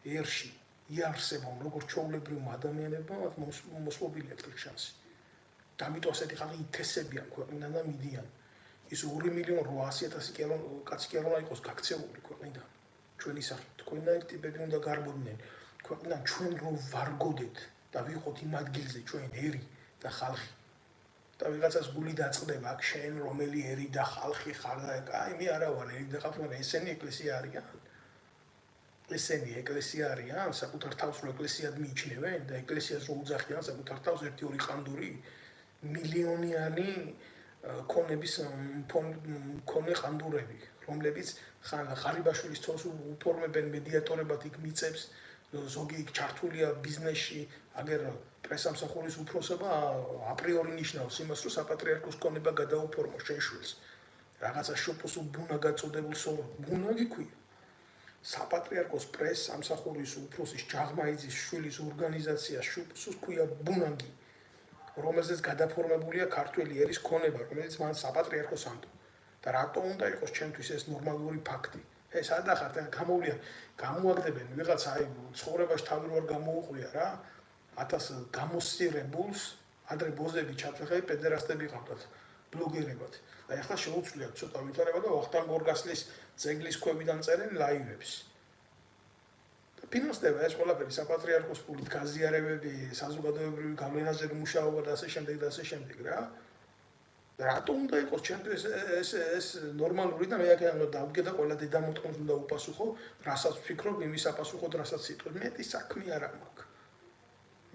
ერში იარსებონ როგორც ჩვეულებრივმა ადამიანებმა მათ მოსმობილი აქვს შანსი. და ამიტომ ასეთი ხალხი ითესებიან ქვეყნიდან და მიდიან. ის 2,800,000 კაცი კი არ უნდა იყოს გაქცეული ქვეყნიდან. ჩვენი სახით თქვენაირ ტიპები უნდა გარბოდნენ ქვეყნიდან, ჩვენ რო ვარგოდეთ და ვიყოთ იმ ადგილზე ჩვენ ერი და ხალხი. და ვიღაცას გული დაწყდება აქ შენ რომელი ერი და ხალხი ხარ და აი მე არა ვარ ერი და ხალხი, მაგრამ ესენი ეკლესია არიან. ესენი ეკლესია არიან, საკუთარ თავს რო ეკლესიად მიიჩნევენ და ეკლესიას რო უძახიან საკუთარ თავს 1-2 ყანდური მილიონიანი ქონების მქონე ყანდურები, რომლებიც ხან ხარიბაშვილის ცოლს უფორმებენ მედიატორებად იქ მიწებს, ზოგი იქ ჩართულია ბიზნესში, აგერ პრესამსახურის უფროსობა აპრიორი ნიშნავს იმას, რომ საპატრიარქოს ქონება გადაუფორმოს შენ შვილს. რაღაცა შოპოს უბუნა გაწოდებულს ბუნა გიქვია. საპატრიარქოს პრესამსახურის უფროსის ჯაღმაიძის შვილის ორგანიზაცია შოპოს ქვია ბუნაგი, რომელზეც გადაფორმებულია ქართველი ერის ქონება, რომელიც მან საპატრიარქოს ამდო. და რატო უნდა იყოს ჩემთვის ეს ნორმალური ფაქტი? ეს ადახართ, გამოვლია, გამოაგდებენ ვიღაცა აი ცხოვრებაში თავი რო არ გამოუყვია რა, 1000 გამოსწირებულს, ადრე ბოზები ჩაფეხები პედერასტები ყავდათ, ბლოგერებად. და ეხლა შეუცვლიათ ცოტა ვითარება და ვახტანგ გორგასლის ძეგლის ქვებიდან წერენ ლაივებს. და ფინანსდება ეს ყველაფერი საპატრიარქოს ფულით, გაზიარებები, საზოგადოებრივი გავლენაზე მუშაობა და ასე შემდეგ და ასე შემდეგ რა. რატო უნდა იყოს ჩემთვის ეს ნორმალური და მე აქ უნდა დავდგე და ყველა დედამოწყონს უნდა უპასუხო, რასაც ვფიქრობ, იმის აპასუხოთ, რასაც სიტყვით. მეტი საქმე არა მაქვს.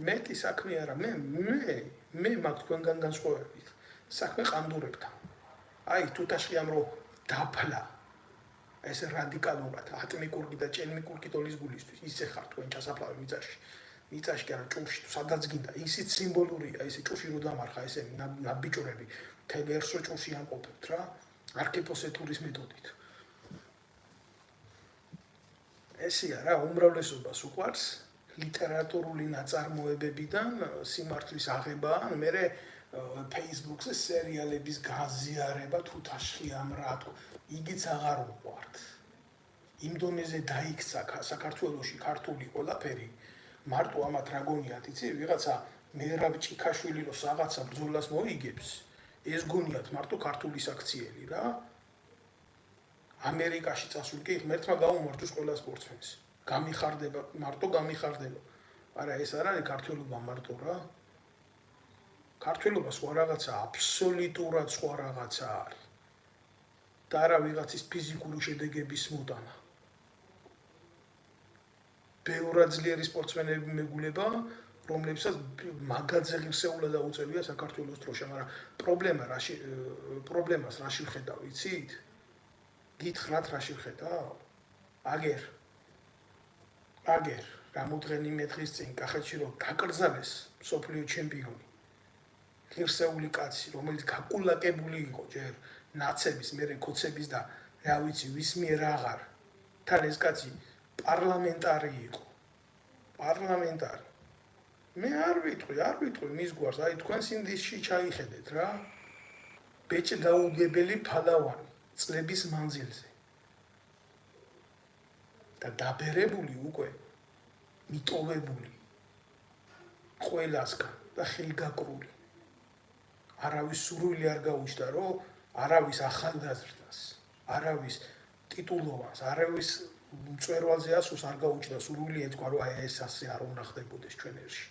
მეტი საქმე არა, მე მაქვს თქვენგან განსხვავებით. საქმე ყანდურებთან. აი თუ თაშხიამ რო დაფლა ეს რადიკალურად ატმიკურკი და ჭელმიკურკი ტოლის გულისთვის ისე ხარ თქვენ ჩასაფლავე მიწაში. მიწაში კი არა ჭურში თუ სადაც გინდა, ისიც სიმბოლურია, ესე ჭურში რო დამარხა ესე ნაბიჭურები. თელერსო ჭურში ამყოფებთ რა, არქიპოსეთურის მეთოდით. ესია რა, უმრავლესობას უყვარს ლიტერატურული ნაწარმოებებიდან სიმართლის აღება, ან მერე Facebook-ზე სერიალების გაზიარება თუ თაშხიამ რა თქო, იგიც აღარ უყვართ. იმ დონეზე დაიქცა საქართველოში ქართული ყველაფერი, მარტო ამათ რა გონიათ, იცი, ვიღაცა მერაბ ჭიქაშვილი რო რაღაცა ბრძოლას მოიგებს, ეს გონიათ მარტო ქართული საქციელი რა. ამერიკაში წასული კი ღმერთმა გაუმართოს ყველა სპორტსმენს. გამიხარდება, მარტო გამიხარდება. არა, ეს არ არის ქართველობა მარტო რა. ქართველობა სხვა რაღაცა, აბსოლუტურად სხვა რაღაცა არის. და არა ვიღაცის ფიზიკური შედეგების მოტანა. ბევრად ძლიერი სპორტსმენები მეგულება, რომლებსაც მაგაძე ღირსეულა დაუწევია საქართველოს დროშა, მაგრამ პრობლემას რაში ვხედავ, იცით? გითხრათ რაში ვხედავ? აგერ რამოდღენიმე დღის წინ კახეთში რომ დაკრძალეს მსოფლიო ჩემპიონი. ღირსეული კაცი, რომელიც გაკულაკებული იყო ჯერ ნაცების, მერე ქოცების და რა ვიცი, ვის მიერ აღარ. თან ეს კაცი პარლამენტარი იყო. პარლამენტარი. მე არ ვიტყვი მის გვარს, აი თქვენს ინდისში ჩაიხედეთ რა. ბეჭ დაუგებელი ფალავანი წლების მანძილზე. და დაბერებული უკვე მიტოვებული ყველასგან და ხელგაკრული. არავის სურვილი არ გაუჩნდა, რომ არავის ახალგაზრდას, არავის ტიტულოვანს, არავის მწვერვალზე ასულს არ გაუჩნდა სურვილი ეთქვა, რომ აი ეს ასე არ უნდა ხდებოდეს ჩვენ ერში.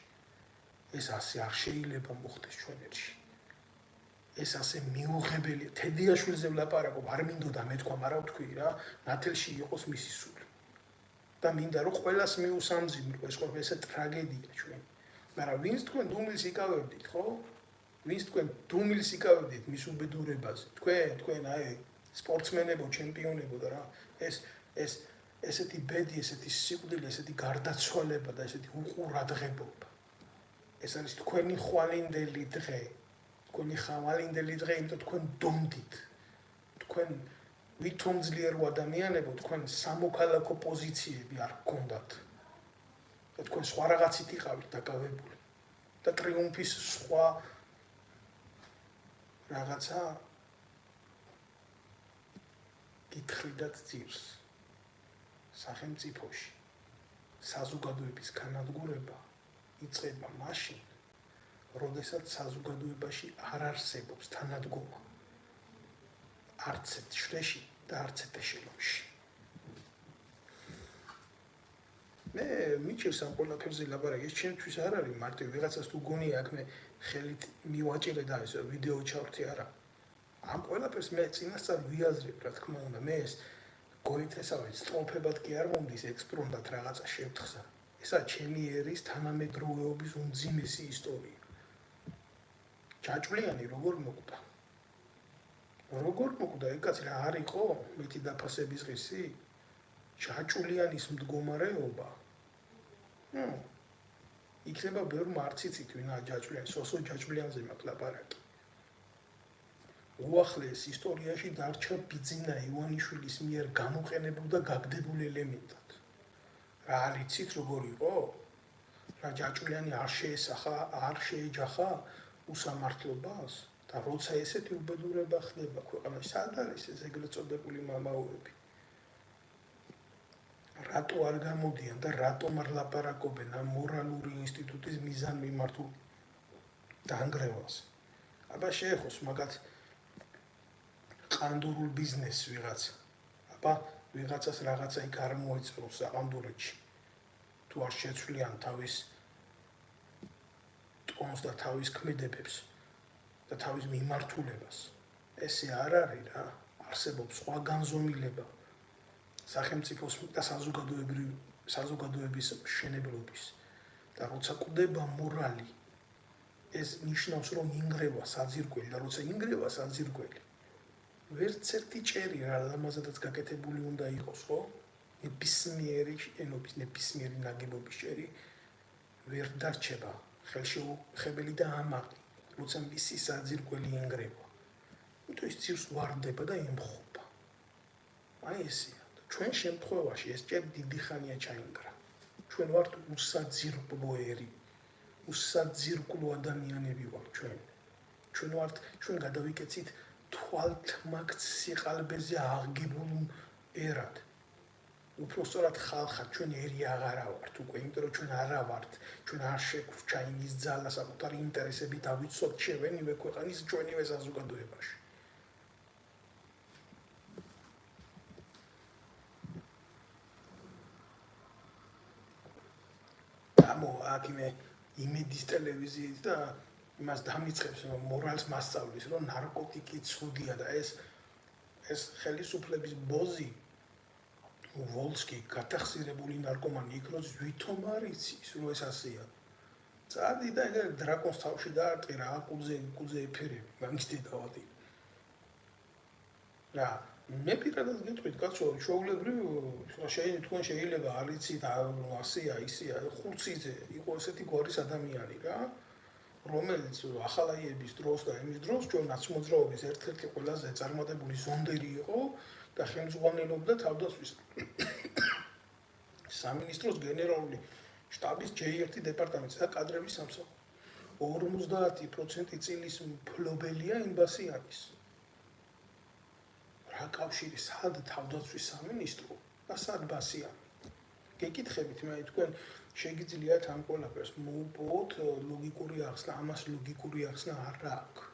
ეს ასე არ შეიძლება მოხდეს ჩვენ ერში. ეს ასე მიუღებელია. თედიაშვილზე ვლაპარაკობ, არ მინდოდა მეთქვა, მაგრამ ვთქვი რა, ნათელში იყოს მისი სული. და მინდა რომ ყველას მიუსამძიმრო ეს ყველა ესე ტრაგედია ჩვენ. მაგრამ ვინც თქვენ დუმილს იკავებდით, ხო? ვინც თქვენ დუმილს იკავებდით მის უბედურებაზე. თქვენ აი სპორტსმენებო, ჩემპიონებო და რა, ეს ესეთი ბედი, ესეთი სიკვდილი, ესეთი გარდაცვალება და ესეთი უყურადღებობა. ეს არის თქვენი ხვალინდელი დღე. თქვენი ხვალინდელი დღე, იმიტომ თქვენ დომდით. თქვენ ვითომ ძლიერ ადამიანებო, თქვენ სამოქალაქო პოზიციები არ გქონდათ. და თქვენ სხვა რაღაცით იყავით დაკავებული. და ტრიუმფის სხვა რაღაცა გითხრიდათ ძირს. სახელმწიფოში საზოგადოების განადგურება იწყება მაშინ, როდესაც საზოგადოებაში არ არსებობს თანადგომა. არც ერთ შრეში და არც ერთ ეშელონში. მე მიჩევს ამ ყველაფერზე ლაპარაკი, ეს ჩემთვის არ არის მარტივ ვიღაცას თუ გონია აქ მე ხელით მივაჭირე და ეს ვიდეო ჩავრთი არა. ამ ყველაფერს მე წინასწარ ვიაზრებ, რა თქმა უნდა, მე ეს გოითესავით სტროფებად კი არ მომდის ექსპრომტად რაღაცა შევთხსა. ესა ჩემი ერის თანამედროვეობის უმძიმესი ისტორია. ჯაჭვლიანი როგორ მოკვდა? ეგ კაცი რა არ იყო მითი დაფასების ღირსი? ჯაჭვლიანის მდგომარეობა. იქნება ბევრ მარციცით ვინა ჯაჭვლიანი, სოსო ჯაჭვლიანზე მაქვს ლაპარაკი. უახლეს ისტორიაში დარჩა ბიძინა ივანიშვილის მიერ გამოყენებულ და გაგდებულ ელემენტად. რა არიცით როგორ იყო? რა ჯაჭვლიანი არ შეესახა, არ შეეჯახა უსამართლობას და როცა ესეთი უბედურება ხდება ქვეყანაში, სად არის ეს ეგრეთ წოდებული მამაოები? რატო არ გამოდიან და რატომ არ ლაპარაკობენ ამ მორალური ინსტიტუტის მიზანმიმართულ დაანგრევას? აბა შეეხოს მაგათ ყანდურულ ბიზნესს ვიღაცა, ვიღაცას რაღაცა იქ არ მოეწევს საყანდურეთში. თუ არ შეცვლიან თავის ტონს და თავის ქმედებებს და თავის მიმართულებას. ესე არ არის რა, არსებობს სხვა განზომილება სახელმწიფოს და საზოგადოების მშენებლობის. და როცა კვდება მორალი, ეს ნიშნავს რომ ინგრევა საძირკველი და როცა ინგრევა საძირკველი ვერც ერთი ჭერი რა ლამაზადაც გაკეთებული უნდა იყოს, ხო? ნებისმიერი შენობის, ნებისმიერი ნაგებობის ჭერი ვერ დარჩება ხელშეუხებელი და ამაყი, როცა მისი საძირკველი ინგრევა. იმიტომ ის ძირს ვარდება და ემხობა. აი ესეა. ჩვენ შემთხვევაში ეს ჭერი დიდი ხანია ჩაინგრა. ჩვენ ვართ უსაძირკვლო ერი, უსაძირკვლო ადამიანები ვართ ჩვენ. ჩვენ გადავიკეცით თვალთმაქ სიყალბეზე აღგებულ ერად. უпростоრად ხალხად ჩვენ ერი აღარა ვართ უკვე, იმიტომ რომ ჩვენ არა ვართ, ჩვენ არ შეგვრჩა იმის ძალა საკუთარი ინტერესები დავიცოთ ჩვენივე ქვეყნის ჩვენივე საზოგადოებაში. აქ იმედის ტელევიზიით და იმას დამიწყებს მორალს მასწავლის, რომ ნარკოტიკი ცუდია და ეს ხელისუფლების ბოზი ვოლსკი გათახსირებული ნარკომანი იქ რო ვითომ არ იცის რომ ეს ასეა. წადი და ეგ დრაკონს თავში დაარტყი რა, კუძე ეფერები, მაგის დედავადი. რა, მე პირადად გეტყვით, კაცო, ჩვეულებრივ თქვენ შეიძლება არ იცით ასეა, ისეა, ხურციძე იყო ესეთი გვარის ადამიანი რა, რომელიც ახალაიების დროს და იმის დროს ჩვენ ნაცმოძრაობის ერთ-ერთი ყველაზე წარმატებული ზონდერი იყო და ხელმძღვანელობდა თავდაცვის სამინისტროს გენერალური შტაბის J1 დეპარტამენტის და კადრების სამსახური. 50% წილის მფლობელია ინბასიანის. რა კავშირი სად თავდაცვის სამინისტრო და სად ბასიანი? გეკითხებით მე თქვენ შეგიძლიათ ამ ყველაფერს მოუპოვოთ ლოგიკური ახსნა, ამას ლოგიკური ახსნა არ აქვს.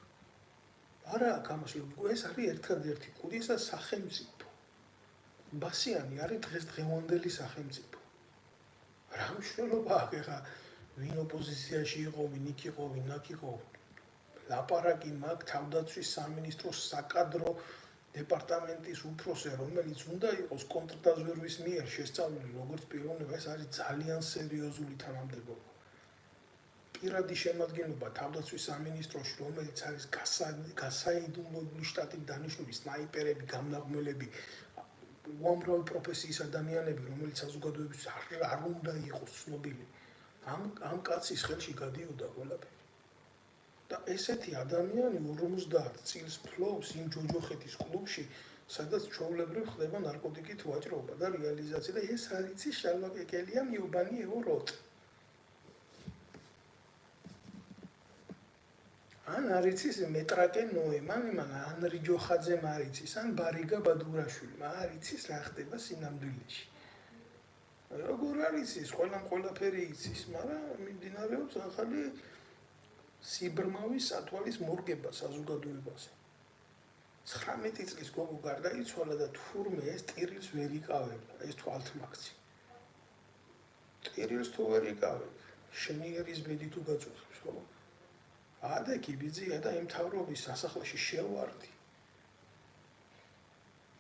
არა აქვს ამას ლოგიკური, ეს არის ერთადერთი კუდი, ესა სახელმწიფო. ბასიანი არის დღესდღევანდელი სახელმწიფო. რა მნიშვნელობა აქვს ხა ვინ ოპოზიციაში იყო, ვინ იქ იყო, ვინ აქ იყო. ლაპარაკი მაგ თავდაცვის სამინისტროს საკადრო დეპარტამენტის უფროსი, რომელიც უნდა იყოს კონტრდაზვერვის მიერ შესწავლილი როგორც პიროვნება, ეს არის ძალიან სერიოზული თანამდებობა. პირადი შემადგენლობა თავდაცვის სამინისტროში, რომელიც არის გასაიდუმლოებული შტატით დანიშნული სნაიპერები, გამნაღმელები, უამრავი პროფესიის ადამიანები, რომელიც საზოგადოების არ უნდა იყოს ცნობილი. ამ კაცის ხელში გადიოდა ყველაფერი. და ესეთი ადამიანი 50 წელს ფლობს იმ ჯოჯოხეთის კლუბში, სადაც ჩვეულებრივ ხდება ნარკოტიკით ვაჭრობა და რეალიზაცია და ეს არის შალვა კეკელია მიუბანი ევროთ. ან არის ის მეტრაკე ნოემან, ანრი ჯოხაძე მარიცის, ან ბარიგა ბადურაშვილი, არის ის რა ხდება სინამდვილეში. როგორ არის ის, ყველაფერი იცის, მაგრამ მიმდინარეობს ახალი სიბრმავის სათვალის მორგება საზოგადოებაზე. 19 წლის გოგო გარდაიცვალა და თურმე ეს ტირილს ვერ იკავებდა, ეს თვალთმაქცი. ტირილს თუ ვერ იკავებ, შენი ერის ბედი თუ გაწუხებს, ხო? ადა კიბიძია და იმ თავრობის სასახლეში შევარდი.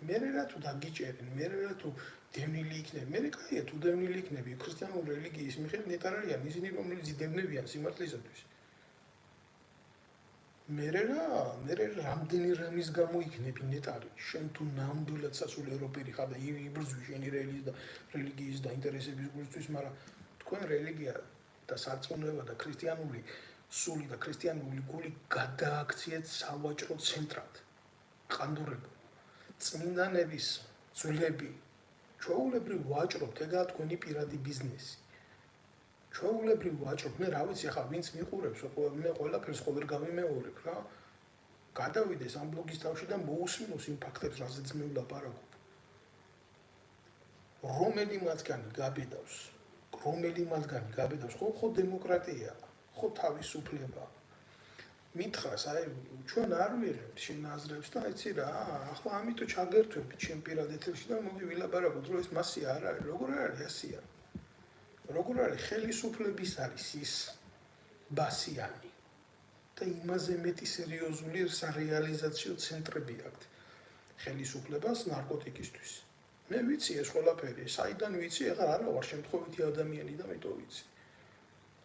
მე რა თუ დაგიჭერენ, მე რა თუ დევნილი იქნები, მე კაია თუ დევნილი იქნები ქრისტიანული რელიგიის მიხედვით ნეტარ არიან ისინი რომელიც ძიდებნებიან სიმართლისათვის. მე რამდენი რამის გამო იქნები ნეტარი, შენ თუ ნამდვილად სასული ევროპელი ხარ და იბრძვი შენი რელიგიის და ინტერესების გულისთვის, მაგრამ თქვენ რელიგია და სარწმუნოება და ქრისტიანული სული და ქრისტიანული გული გადააქციეთ სავაჭრო ცენტრად. ყანდურებო, წმინდანების ძვლები, ჩვეულებრივ ვაჭრობთ, ეგაა თქვენი პირადი ბიზნესი. ჩვეულებრივ ვაჭრობთ, მე რა ვიცი ხა ვინც მიყურებს, მე ყველაფერს ხო ვერ გავიმეორებ რა. გადავიდეს ამ ბლოგის თავში და მოусმინოს იმ ფაქტებს, რაზეც მე ვლაპარაკობ. რომელი მათგანი გაბედავს, ხო დემოკრატია, ხო თავისუფლება. მითხრას, აი ჩვენ არ ვიღებთ შენ აზრებს და იცი რა, ახლა ამიტომ ჩაგერთვებით ჩემ პირად ეთერში და მოდი ვილაპარაკოთ, რომ ეს მასია არ არის, როგორ არის ასია. როგორ არის ხელისუფლების არის ის ბასიანი და იმაზე მეტი სერიოზული სარეალიზაციო ცენტრები აქვთ ხელისუფლებას ნარკოტიკისთვის. მე ვიცი ეს ყველაფერი, საიდან ვიცი, ახლა არა ვარ შემთხვევითი ადამიანი და მეტო ვიცი.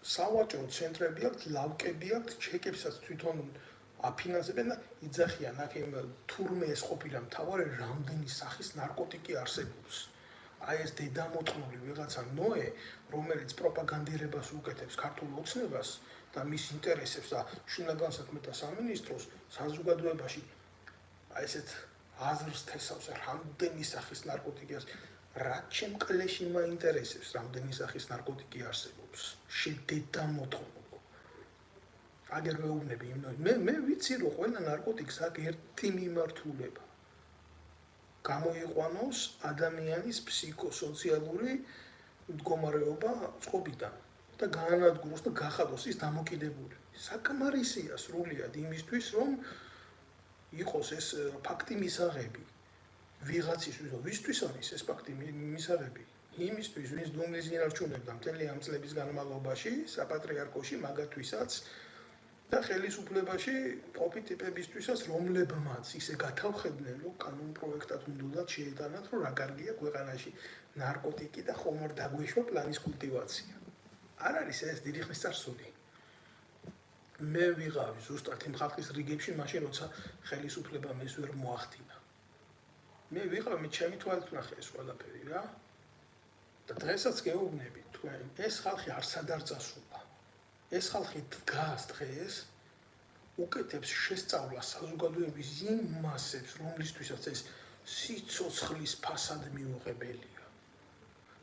სავაჭრო ცენტრები აქვთ, ლავკები აქვთ, ჩეკებსაც თვითონ აფინანსებენ და იძახიან აქ თურმე ეს ყოფილა მთავარი რამდენი სახის ნარკოტიკი არსებობს. აი ეს დედამოწმული ვიღაცა ნოე, რომელიც პროპაგანდირებას უკეთებს ქართულ ოცნებას და მის ინტერესებს და შინაგან საქმეთა სამინისტროს საზოგადოებაში აი ესეთ აზრს თესავს რამდენი სახის ნარკოტიკი არის. რაც ჩემ კლეში მაინტერესებს, რამდენი სახის ნარკოტიკი არსებობს. შედედამოწმულო. აგერ ვეუბნები იმ მე ვიცი რომ ყველა ნარკოტიკს აქვს ერთი მიმართულება. გამოიყვანოს ადამიანის ფსიქოსოციალური მდგომარეობა წყობიდან და გაანადგუროს და გახადოს ის დამოკიდებული. საკმარისია სრულიად იმისთვის, რომ იყოს ეს ფაქტი მისაღები. ვიღაცისთვის, ვისთვის არის ეს ფაქტი მისაღები? იმისთვის, ვინც დუმის ინარჩუნებდა მთელი ამ წლების განმავლობაში საპატრიარქოში მაგათვისაც და ხელისუფლებაში ყოფი ტიპებისთვისაც, რომლებმაც ისე გათავხედნენ, რომ კანონ პროექტად უნდათ შეეტანათ, რომ რა კარგია ქვეყანაში ნარკოტიკი და ხომ არ დაგვეშვა პლანის კულტივაცია. არ არის ეს დიდი ხნის წარსული. მე ვიღავი ზუსტად იმ ხალხის რიგებში, მაშინ როცა ხელისუფლებამ ეს ვერ მოახდინა. მე ვიყავ მე ჩემი თვალით ვნახე ეს ყველაფერი რა. და დღესაც გეუბნებით თქვენ, ეს ხალხი არსად არ წასულა. ეს ხალხი დგას დღეს, უკეთებს შესწავლას საზოგადოების იმ მასებს, რომლისთვისაც ეს სიცოცხლის ფასად მიუღებელია.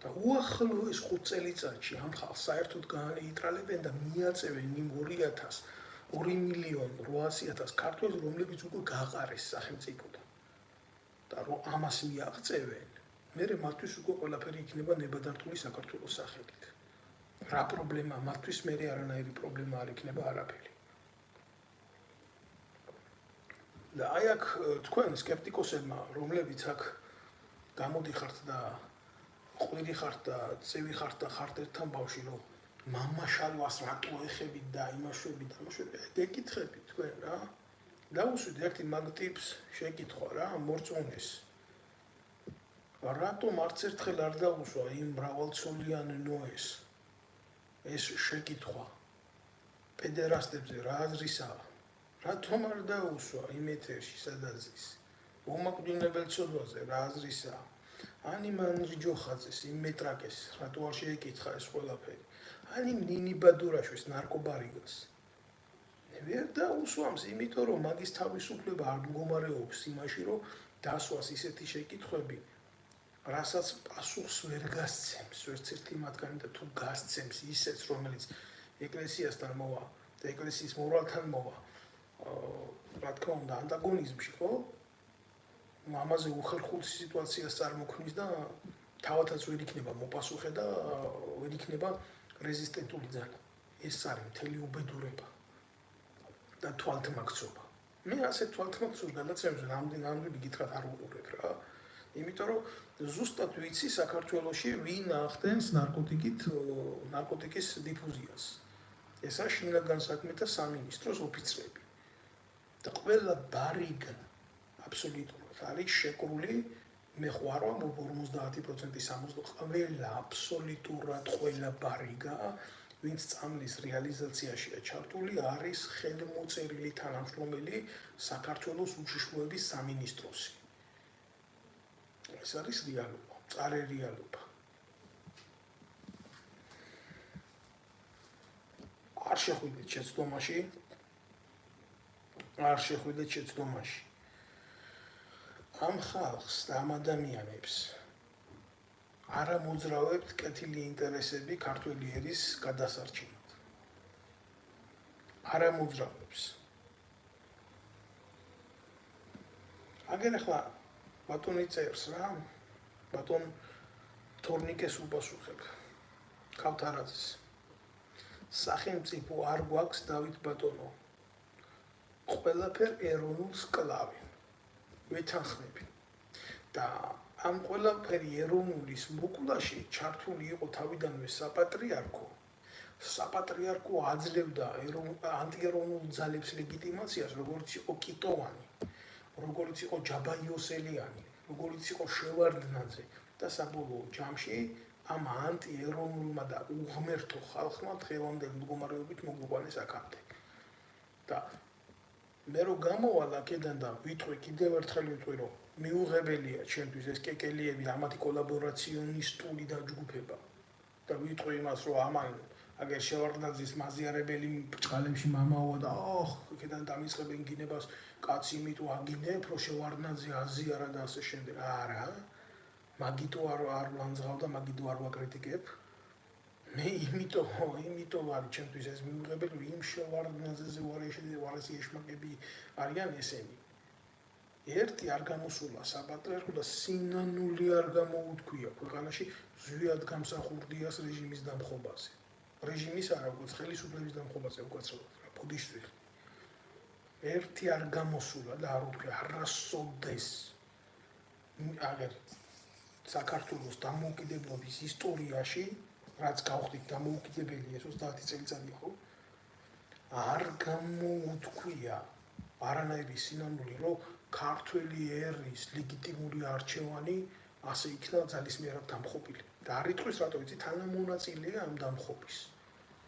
და უახლოეს 5 წელიწადში ამ ხალხს საერთოდ განეიტრალებენ და მიაწევენ იმ 2.800.000 ქართველს, რომლებიც უკვე გაყარეს სახელმწიფოდან. და რომ ამას მიაღწევენ, მერე მათთვის უკვე ყველაფერი იქნება ნებადართული საქართველოს სახელით. რა პრობლემა მათთვის მერე არანაირი პრობლემა არ იქნება არაფერი. და აი აქ თქვენ სკეპტიკოსებმა, რომლებიც აქ გამოდიხართ და ყვირი ხართ და წევი ხართ და ხართ ერთთან ბავში, რომ მამაშალვას რატო ეხებით და იმაშვებით, გეკითხებით თქვენ რა. დაუსვით ერთი მაგ ტიპს შეკითხვა რა, მორწმუნეს. რატომ არც ერთხელ არ დაუსვა იმ მრავალცოლიან ნოეს ეს შეკითხვა პედერასტებზე რა აზრისაა? რატომ არ დაუსვა იმ ეთერში სადაც ის მომაკვდინებელ ცოდვაზე რა აზრისაა? ან იმ ანრიჯოხაძეს, იმ მეტრაკეს, რატო არ შეეკითხა ეს ყველაფერი? ან იმ ნინი ბადურაშვილის ნარკობარიგას. ვერ დაუსვამს, იმიტომ რომ მაგის თავისუფლება არ მდგომარეობს იმაში, რომ დასვას ისეთი შეკითხვები, რასაც პასუხს ვერ გასცემს, ვერც ერთი მათგანი და თუ გასცემს ისეც, რომელიც ეკლესიასთან მოვა და ეკლესიის მორალთან მოვა, რა თქმა უნდა, ანტაგონიზმში, ხო? ამაზე უხერხულ სიტუაციას წარმოქმნის და თავადაც ვერ იქნება მოპასუხე და ვერ იქნება რეზისტენტული ძალა. ეს არის მთელი უბედურება და თვალთმაქცობა. მე ასე თვალთმაქცობის გადაცემებზე ნამდვილად გითხრათ არ უყურებ რა. იმიტომ რომ ზუსტად ვიცი საქართველოში ვინ ახდენს ნარკოტიკის დიფუზიას. ესა შინაგან საქმეთა სამინისტროს ოფიცრები. და ყველა ბარიგა აბსოლუტურად არის შეკრული, მე ხო არ ვამბობ 50% 60%, ყველა აბსოლუტურად ყველა ბარიგა, ვინც წამლის რეალიზაციაშია ჩართული, არის ხელმოწერილი თანამშრომელი საქართველოს უშიშროების სამინისტროსი. ეს არის რეალობა, მწარე რეალობა. არ შეხვიდეთ შეცდომაში. ამ ხალხს და ამ ადამიანებს არ ამოძრავებთ კეთილი ინტერესები ქართველი ერის გადასარჩენად. არ ამოძრავებს. აგერ ახლა ბატონი წერს რა, ბატონ თორნიკეს უპასუხებ. ქავთარაძეს. სახელმწიფო არ გვაქვს დავით ბატონო. ყველაფერ ეროვნულს კლავენ. ვეთანხმები. და ამ ყველაფერი ეროვნულის მოკვლაში ჩართული იყო თავიდანვე საპატრიარქო. საპატრიარქო აძლევდა ანტიეროვნულ ძალებს ლეგიტიმაციას, როგორც იყო კიტოვანი, როგორც იყო ჯაბაიოსელიანი, როგორც იყო შევარდნაძე და საბოლოო ჯამში ამ ანტიეროვნულმა და უღმერთო ხალხმა დღევანდელი მდგომარეობით მოგვიყვანეს აქამდე. და მე რო გამოვალ აქედან და ვიტყვი კიდევ ერთხელ ვიტყვი რომ მიუღებელია ჩემთვის ეს კეკელიები ამათი კოლაბორაციონისტული დაჯგუფება და ვიტყვი იმას რომ ამან აგერ შევარდნაძის მაზიარებელი ბჭყალებში მამაოა და აქედან დამიწყებენ გინებას კაცი იმიტომ აგინებ რომ შევარდნაძე აზიარა და ასე შემდეგ. არა, მაგიტო არ ლანძღავ და მაგიტო არ ვაკრიტიკებ. მე იმიტომ არის ჩემთვის ეს მიუღებელი რომ იმ შევარდნაძეზე უარესი ეშმაკები არიან ესენი. ერთი არ გამოსულა საპატრიარქო და სინანული არ გამოუთქვია ქვეყანაში ზვიად გამსახურდიას რეჟიმის დამხობაზე. რეჟიმის არა, როგორც ხელისუფლების დამხობაზე უკაცრავად რა, ფოდიშტვილი. ერთი არ გამოსულა და არ უთქვია არასოდეს აგერ საქართველოს დამოუკიდებლობის ისტორიაში, რაც გავხდით დამოუკიდებელი ეს 30 წელიწადი ხო? არ გამოუთქვია არანაირი სინანული, რომ ქართველი ერის ლეგიტიმური არჩევანი ასე იქნა ძალისმიერად დამხობილი. და არ იტყვის რატო ვიცი, თანამონაწილეა ამ დამხობის.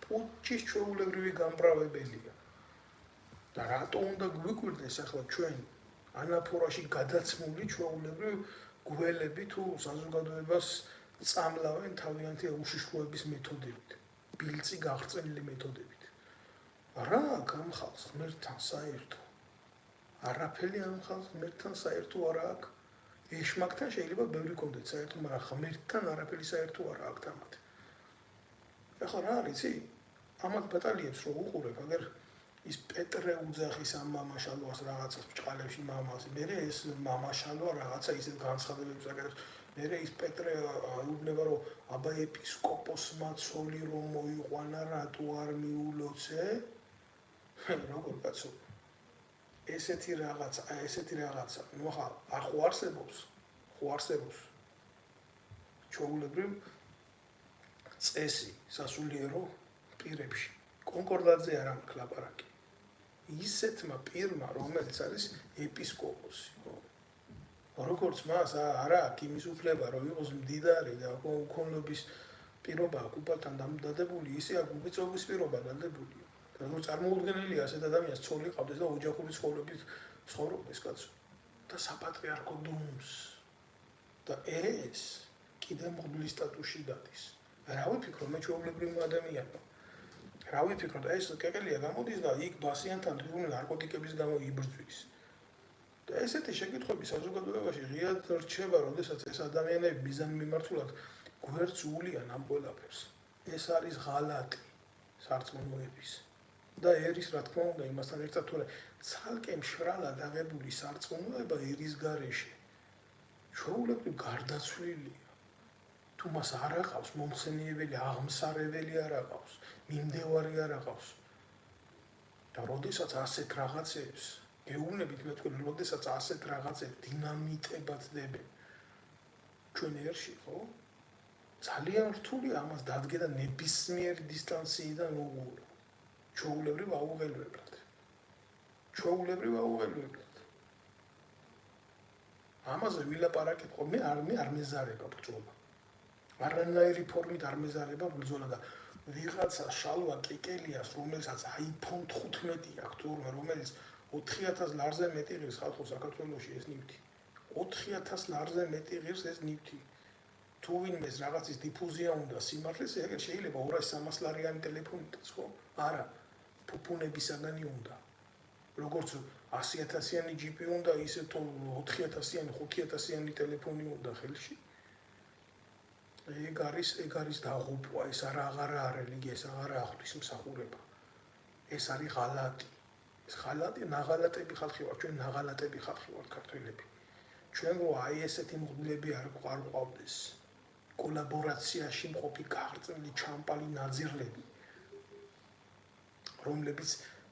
პუტჩის ჩვეულებრივი გამправებელია. და რატო უნდა გვიკვირდეს ახლა ჩვენ ანაფორაში გადაცმული ჩვეულებრივ გველები თუ საზოგადოებას წამლავენ თავიანთი უშიშროების მეთოდებით, ბილწი გახრწნილი მეთოდებით. რა ამ ხალხს ღმერთთან საერთო? არაფერი ამ ხალხს ღმერთთან საერთო არ აქვს. ეშმაკთან შეიძლება ბევრი კონდეთ საერთო, მაგრამ ღმერთთან არაფერი საერთო არ აქვს თამათ. ეხლა რა არის, იცი? ამათ ბატალიებს რო უყურებ, აგერ ის პეტრე უძახის ამ მამაშალვას რაღაცას ბჭყალებში მამას, მე ეს მამაშალვა რაღაცა ისეთ განცხადებებს აკეთებს. მე ის პეტრე აუბნება რომ აბა ეპისკოპოსმა ცოლი რომ მოიყვანა რატო არ მიულოცე? როგორ კაცო? ესეთი რაღაცა, ნუ ახლა არ ხო არსებობს. ჩვეულებრივ წესი სასულიერო პირებში. კონკორდატზე არ აქვს ლაპარაკი. ისეთმა პირმა, რომელიც არის ეპისკოპოსი, როგორც მას არა აქვს იმის უფლება, რომ იყოს მდიდარი და უქონლობის პირობა აქვს უფალთან დამდადებული, ისე აქვს უპირობების პირობა დადებული. როგორც წარმოუდგენელია ასეთ ადამიანს ცოლი ყავდეს და ოჯახური ცხოვრებით ცხოვრობდეს კაცო. და საპატრიარქო დუმს. და ეს კიდე მღვდლის სტატუსში დადის. რა ვიფიქრო მე ჩვეულებრივ ადამიანმა? რა ვიფიქრო და ეს კეკელია გამოდის და იქ ბასიანთან თვითონ ნარკოტიკების გამო იბრძვის. და ესეთი შეკითხვები საზოგადოებაში ღიად რჩება, როდესაც ეს ადამიანები მიზანმიმართულად გვერდს უვლიან ამ ყველაფერს. ეს არის ღალატი სარწმუნოების. და ერის რა თქმა უნდა იმასთან ერთად თორე ცალკე მშრალად აღებული სარწმუნოება ერის გარეშე ჩვეულებრივ გარდაცვლილია. თუ მას არ აყავს მომხსენიებელი, აღმსარებელი არ აყავს, მიმდევარი არ აყავს. და როდესაც ასეთ რაღაცებს გეუბნებით მე თქვენ, როდესაც ასეთ რაღაცებს დინამიტებად დებენ ჩვენ ერში, ხო? ძალიან რთულია ამას დადგე და ნებისმიერი დისტანციიდან უყურო. ჩვეულებრივ აუღელვებლად. ამაზე ვილაპარაკებ ხო? მე არ მეზარება ბრძოლა. არანაირი ფორმით არ მეზარება ბრძოლა და ვიღაცა შალვა კეკელიას, რომელსაც iPhone 15 აქვს თურმე, რომელიც 4000 ლარზე მეტი ღირს ხალხო საქართველოში ეს ნივთი. 4000 ლარზე მეტი ღირს ეს ნივთი. თუ ვინმეს რაღაცის დიფუზია უნდა სიმართლეს, ეგრე შეიძლება 200-300 ლარიანი ტელეფონითაც, ხო? არა, ფუფუნებისაგანი უნდა. როგორც 100,000-იანი ჯიპი უნდა, ისე 4000-იანი, 5000-იანი ტელეფონი უნდა ხელში. ეგ არის დაღუპვა, ეს აღარა რელიგია, ეს აღარა ღვთისმსახურება. ეს არის ღალატი. ეს ღალატი, ნაღალატები ხალხი ვართ, ჩვენ ნაღალატები ხალხი ვართ ქართველები. ჩვენ რო აი ესეთი მღვდლები არ გვყავდეს. კოლაბორაციაში მყოფი გაღრწნილი ჩამპალი ნაძირლები, რომლებიც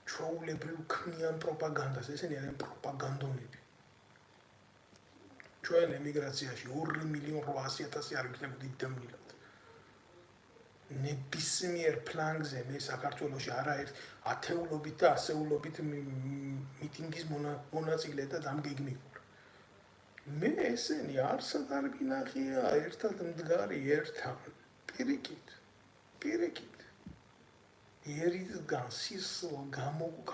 ჩვეულებრივ ქმნიან პროპაგანდას, ესენი არიან პროპაგანდონები. ჩვენ ემიგრაციაში 2,800,000 არ ვიქნებოდით დემილად. ნებისმიერ ფლანგზე მე საქართველოში არაერთ ათეულობით და ასეულობით მიტინგის მონაწილე და დამგეგმი ვარ. მე ესენი არსად არ გინახია ერთად მდგარი ერთთან პირიქით. ერისგან სისხლ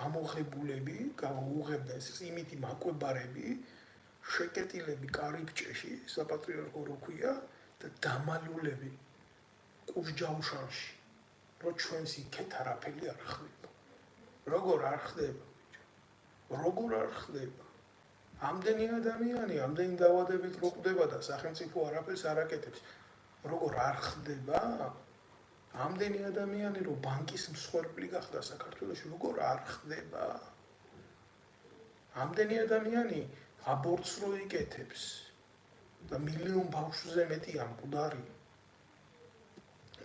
გამოღებულები, გამოუღებდნენ იმითი მაკვებარები, შეკეტილები კარიბჭეში, საპატრიარქო რო ქვია და დამალულები კუშჯაუშანში, რომ ჩვენს იქეთ არაფერი არ ხდება. როგორ არ ხდება? ამდენი ადამიანი, ამდენი დაავადებით რო ყვდება და სახელმწიფო არაფერს არ აკეთებს. როგორ არ ხდება? ამდენი ადამიანი რო ბანკის მსხვერპლი გახდა საქართველოში, როგორ არ ხდება? ამდენი ადამიანი აბორტს რო იკეთებს და მილიონ ბავშვზე მეტი ამკვდარი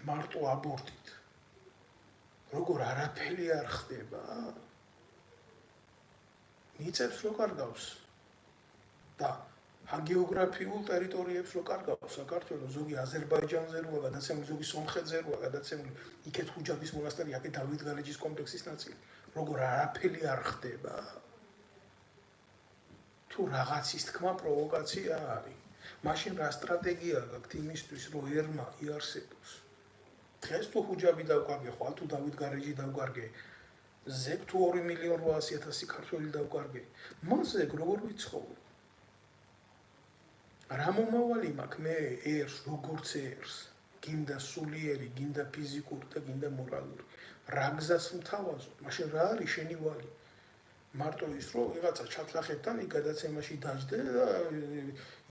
მარტო აბორტით. როგორ არაფერი არ ხდება? მიწებს რო კარგავს და ჰაგეოგრაფიულ ტერიტორიებს რო კარგავს საქართველოს, ზოგი აზერბაიჯანზე როა გადაცემული, ზოგი სომხეთზე როა გადაცემული, იქეთ ხუჯაბის მონასტერი, აქეთ დავით გარეჯის კომპლექსის ნაწილი. როგორ არაფერი არ ხდება? თუ რაღაცის თქმა პროვოკაცია არის, მაშინ რა სტრატეგია გაქვთ იმისთვის, რომ ერმა იარსებოს? დღეს თუ ხუჯაბი დავკარგე, ხვალ თუ დავით გარეჯი დავკარგე, ზეგ თუ 2,800,000 ქართველი დავკარგე, მასზე როგორ ვიცხოვრო? რა მომავალი მაქვს მე ერს, როგორც ერს, გინდა სულიერი, გინდა ფიზიკური და გინდა მორალური. რა გზას მთავაზობ? მაშინ რა არის შენი ვალი? მარტო ის რომ ვიღაცა ჩათლახებთან იქ გადაცემაში დაждდე და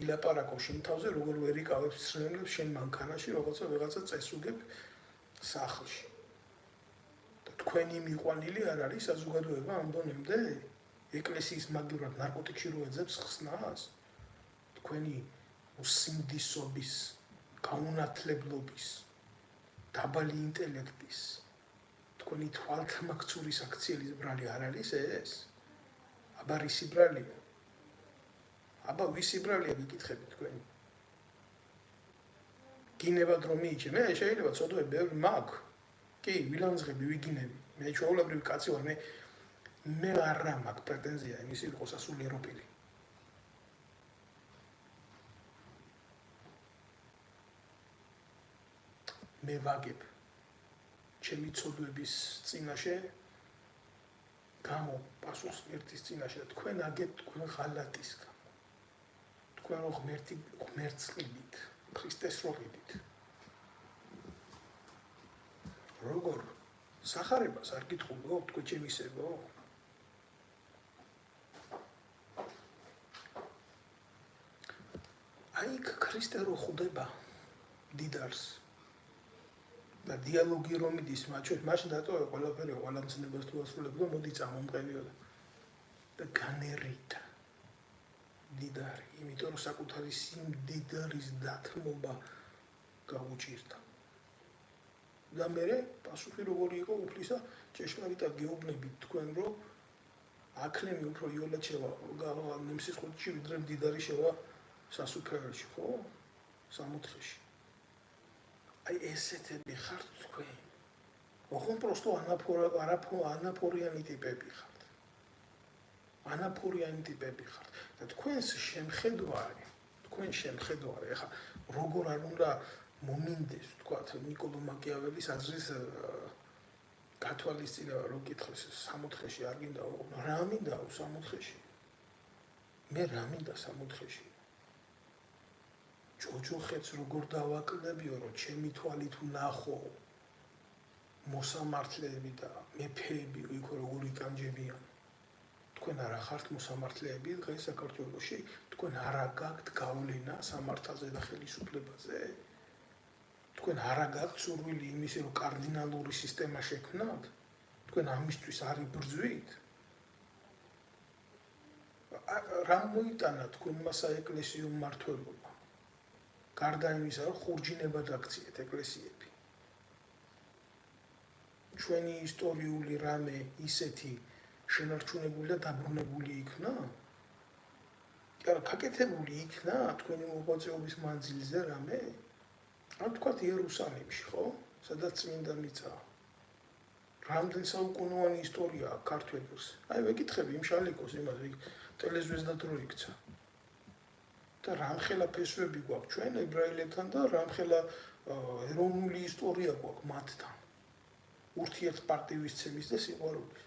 ილაპარაკო შენ თავზე როგორ ვერ იკავებს ცრემლებს შენ მანქანაში როგორც ვიღაცა წესუგებ სახლში და თქვენი მიყვანილი არ არის საზოგადოება ამ დონემდე ეკლესიის მაგივრად ნარკოტიკში რო ეძებს ხსნას თქვენი უსინდისობის გაუნათლებლობის დაბალი ინტელექტის თქვენი თვალთმაქცურის აქციელის ბრალი არ არის ეს? აბა რისი ბრალია? აბა ვისი ბრალია გიკითხებით თქვენი? გინებად რომ მიიჩე? მე შეიძლება ცოდვე ბევრი მაქვს. კი, ვილანძღები, ვიგინები. მე ჩვეულებრივი კაცი ვარ, მე არა მაქვს პრეტენზია იმის იყოს ასულიერო პირი. მე ვაგებ ჩემი ცოდვების წინაშე გამო პასუხს ერთის წინაშე და თქვენ აგებთ თქვენ ღალატის გამო თქვენ რო ღმერთს ყიდით ქრისტეს რო ყიდით როგორ სახარებას არ გითხულო თქვენ ჩემისებო აი ქრისტე რო ხვდება დიდარს და დიალოგი რომ მიდის მაშინ დატოვე ყველაფერი ყველა მცნებას თუ ასრულებდა მოდი წამომყევიო და განერიდა დიდარი იმიტომ რომ საკუთარი სიმდიდარის დათმობა გაუჭირდა და მე პასუხი როგორი იყო უფლისა ჭეშმარიტად გეუბნებით თქვენ რომ აქლემი უფრო იოლად შევა ნემსის ხუთში ვიდრე დიდარი შევა სასუფეველში ხო 60-ში აი ესეთები ხართ თქვენ. ოღონ просто ანაფორიანი ტიპები ხართ. ანაფორიანი ტიპები ხართ. და თქვენს შემხედვარი, ეხა როგორ არ უნდა მომინდეს, თქვათ, ნიკოლო მაკიაველის აზრის გათვალისწინება რო კითხეს 60-ში არ გინდა, რა მინდა 60-ში? მე რა მინდა 60-ში? ჯოჯოხეთს როგორ დავაკლდებიო რომ ჩემი თვალით ვნახო მოსამართლეები და მეფეები იქ როგორ იკანჯებიან თქვენ არა ხართ მოსამართლეები დღეს საქართველოში თქვენ არა გაქვთ გავლენა სამართალზე და ხელისუფლებაზე თქვენ არა გაქვთ სურვილი იმისი რომ კარდინალური სისტემა შექმნათ თქვენ ამისთვის არ იბრძვით რა მოიტანა თქვენმა საეკლესიო მმართველობა გარდა იმისა, რომ ხურჯინებად აქციეთ ეკლესიები. ჩვენი ისტორიული რამე ისეთი შენარჩუნებული და დაბრუნებული იქნა? კი არა, გაკეთებული იქნა თქვენი მოღვაწეობის მანძილზე რამე? ან თქვათ იერუსალიმში, ხო? სადაც წმინდა მიწა. რამდენი საუკუნოვანი ისტორია აქვს ქართველებს. აი, ვეკითხები იმ შალიკოს იმას, ტელეზვეზდად რო იქცა. და რამხელა ფესვები გვაქვს ჩვენ ებრაელებთან და რამხელა ეროვნული ისტორია გვაქვს მათთან. ურთიერთპარტივისცემის და სიყვარულის.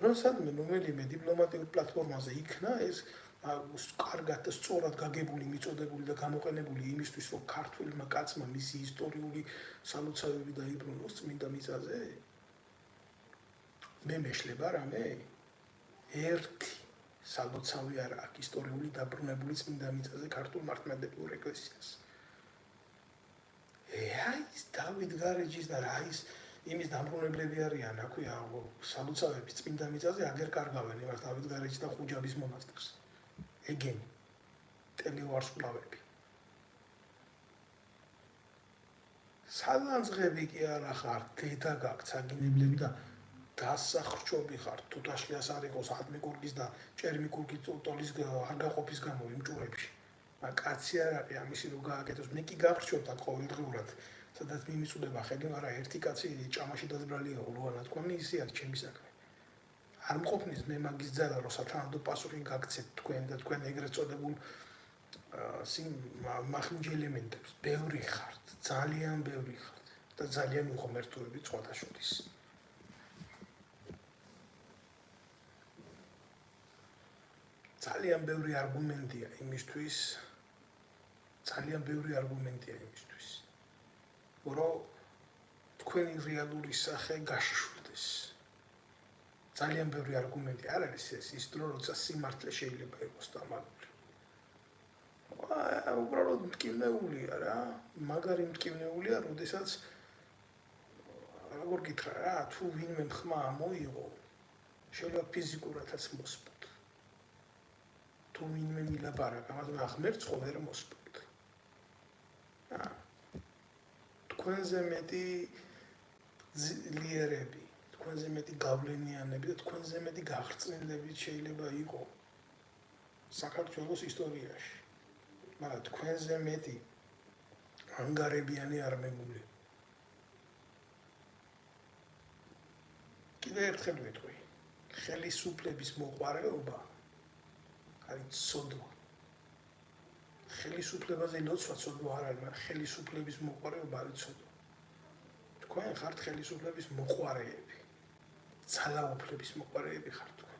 როდესაც რომელიმე დიპლომატიურ პლატფორმაზე იქნა ეს კარგად და სწორად გაგებული, მიწოდებული და გამოყენებული იმისთვის, რომ ქართველმა კაცმა მისი ისტორიული სალოცავები დაიბრუნოს წმინდა მიწაზე. მე მეშლება რამე? ერთი სალოცავი არ აქვს ისტორიული დაბრუნებული წმინდა მიწაზე ქართულ მართლმადიდებლურ ეკლესიას. აი ეს დავით გარეჯის და რა ის იმის დამბრუნებლები არიან, აქვეა სალოცავების წმინდა მიწაზე აგერ კარგავენ იმას დავით გარეჯის და ხუჯაბის მონასტერს. ეგენი ტელევარსკვლავები. სალანძღები კი არა ხართ, დედა გაქვთ საგინებლები და დასახრჩობი ხართ თუთაშხიას არ იყოს ატმიკურგის და ჭერმიკურგის ტოლის არ გაყოფის გამო იმ ჭურებში. მაგრამ კაცი არ არის ამისი რო გააკეთოს. მე კი გახრჩობთ ყოველდღიურად, სადაც მიმიწუდება ხელი, მაგრამ ერთი კაცი ჭამაში დაძბრალია ულოვანა თქვენი ისი არის ჩემი საქმე. არ მყოფნის მე მაგის ძალა რომ სათანადო პასუხი გაგცეთ თქვენ და თქვენ ეგრეთ წოდებულ მახინჯ ელემენტებს. ბევრი ხართ, ძალიან ბევრი ხართ და ძალიან უღმერთოებით სხვათა შორის. ძალიან ბევრი არგუმენტია იმისთვის, რომ თქვენი რეალური სახე გაშიშვლდეს. ძალიან ბევრი არგუმენტი არ არის ის დრო როცა სიმართლე შეიძლება იყოს დამალული. უბრალოდ მტკივნეულია რა, მაგარი მტკივნეულია, როდესაც როგორ გითხრა რა, თუ ვინმე ხმა მოიღო, შეიძლება ფიზიკურადაც მოსპოთ. თუ ვინმე მილაპარაკა, მაგრამ ღმერთს ხო ვერ მოსპოთ. თქვენზე მეტი ძლიერები, თქვენზე მეტი გავლენიანები და თქვენზე მეტი გახრწნილები შეიძლება იყო საქართველოს ისტორიაში. მაგრამ თქვენზე მეტი ანგარებიანი არ მეგული. კიდევ ერთხელ ვიტყვი, ხელისუფლების მოყვარეობა არის ცოდვა. ხელისუფლებაზე ლოცვა ცოდვა არ არის, მაგრამ ხელისუფლების მოყვარეობა არის ცოდვა. თქვენ ხართ ხელისუფლების მოყვარეები. ძალაუფლების მოყვარეები ხართ თქვენ.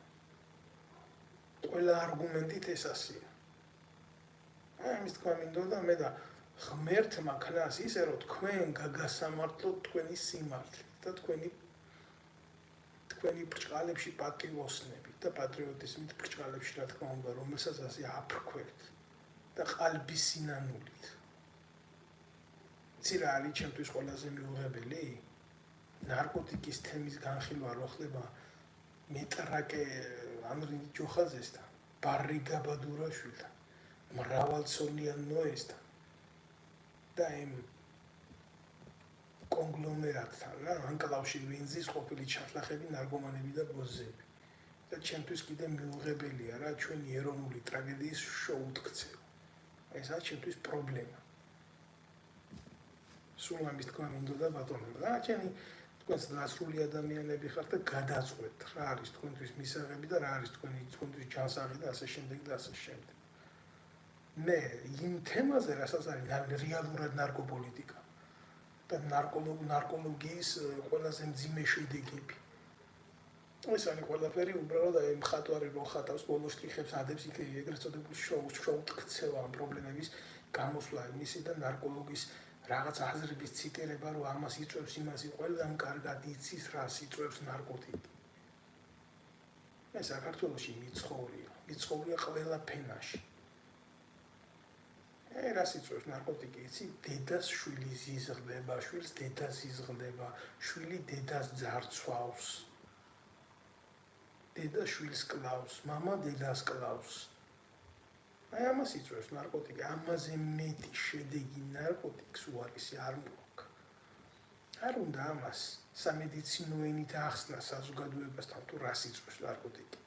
ყველა არგუმენტით ეს ასია. ამის თქმა მინდოდა მე და ღმერთმა ქნას ისე რომ თქვენ გაგასამართლოთ თქვენი სიმართლით და თქვენი ბრჭყალებში პატივოსნებით და პატრიოტიზმით ბრჭყალებში რა თქმა უნდა, რომელსაც ასე აფრქვევთ და ყალბის სინანულით. იცი რა არის ჩემთვის ყველაზე მიუღებელი? ნარკოტიკის თემის განხილვა რო ხდება მეტრაკე ანდრინი ჯოხაძესთან, ბარიგა ბადურაშვილთან, მრავალწლიან ნოესთან და იმ კონგლომერატთან რა, ანკლავში ვინზის ყოფილი ჩათლახები, ნარკომანები და ბოზები. და ჩემთვის კიდე მიუღებელია რა, ჩვენი ეროვნული ტრაგედიის შეუთქცევა. ესაა ჩემთვის პრობლემა. სულ ამის თქმა მინდოდა ბატონო რა, ჩემი თქვენს დასრული ადამიანები ხართ და გადაწყვეტ რა არის თქვენთვის მისაღები და რა არის თქვენთვის ჯანსაღი და ასე შემდეგ და ასე შემდეგ. მე იმ თემაზე რასაც არის რეალურად ნარკოპოლიტიკა და ნარკოლოგიის ყველაზე მძიმე შედეგები. ეს არის ყველაფერი უბრალოდ აი მხატვარი რო ხატავს ბოლოს ჭიხებს ადებს იქ ეგრეთ წოდებული შეუთქცევა ამ პრობლემების გამოსვლა იმისი და ნარკოლოგის რაღაც აზრების ციტირება რომ ამას იწვევს იმას ყველამ კარგად იცის რას იწვევს ნარკოტიკი. მე საქართველოში მიცხოვრია ყველა ფენაში. რას იწვევს ნარკოტიკი იცი? დედას შვილი ზიზღდება, შვილს დედა ზიზღდება, შვილი დედას ძარცვავს. დედა შვილს კლავს, მამა დედას კლავს. აი ამას იწვევს ნარკოტიკი, ამაზე მეტი შედეგი ნარკოტიკს უარესი არ მოაქვს. არ უნდა ამას სამედიცინო ენით ახსნა საზოგადოებასთან თუ რას იწვევს ნარკოტიკი.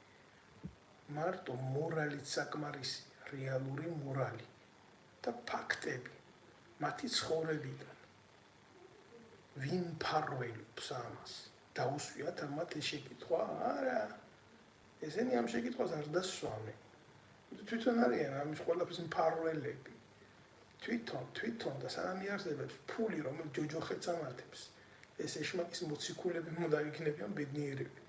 მარტო მორალით საკმარისი, რეალური მორალი და ფაქტები მათი ცხოვრებიდან. ვინ ფარველობს ამას? დაუსვიათ ამათ ეს შეკითხვა? არა. ესენი ამ შეკითხვას არ დასვამენ. თვითონ არიან ამის ყველაფრის მფარველები. თვითონ და სანამ იარსებებს ფული, რომელიც ჯოჯოხეთს ამართებს, ეს ეშმაკის მოციქულები უნდა იქნებიან ბედნიერები.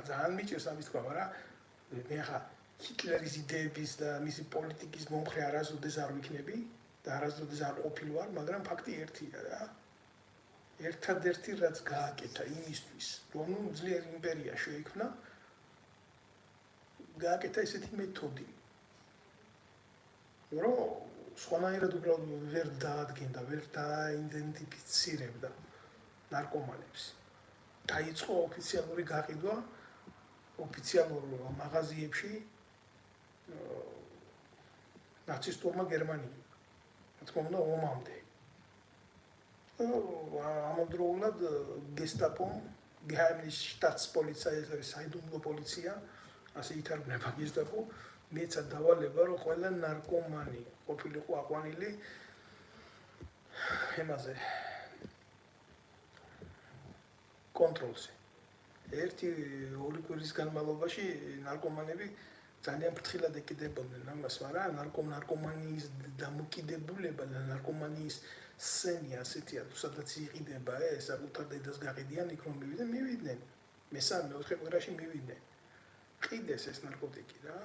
ძალიან მიჭირს ამის თქვა, მაგრამ მე ხა ჰიტლერის იდეების და მისი პოლიტიკის მომხრე არასოდეს არ ვიქნები და არასოდეს არ ყოფილი ვარ, მაგრამ ფაქტი ერთია რა. ერთადერთი რაც გააკეთა იმისთვის, რომ ძლიერი იმპერია შეიქმნა, გააკეთა ესეთი მეთოდი, რომ სხვანაირად უბრალოდ ვერ დაადგენდა, ვერ დაიდენტიფიცირებდა ნარკომანებს. დაიწყო ოფიციალური გაყიდვა ოფიციალურ მაღაზიებში ნაცისტურმა გერმანიამ. რა თქმა უნდა, ომამდე. ამავდროულად გესტაპომ, Geheimdienststaatspolizei, ეს არის საიდუმლო პოლიცია, ასე ითარგმნება გესტაპო, მეცა დავალება, რომ ყველა ნარკომანი ყოფილიყო აყვანილი ემაზე კონტროლზე. ერთი-ორი კვირის განმავლობაში ნარკომანები ძალიან ფრთხილად ეკიდებოდნენ ამას, მაგრამ ნარკომანიის დამოკიდებულება და ნარკომანიის სცენი ასეთია, თუ სადაც იყიდება ეს, საკუთარ დედას გაყიდიან, იქ რომ მივიდნენ, მესამე-მეოთხე კვირაში მივიდნენ. ყიდეს ეს ნარკოტიკი რა,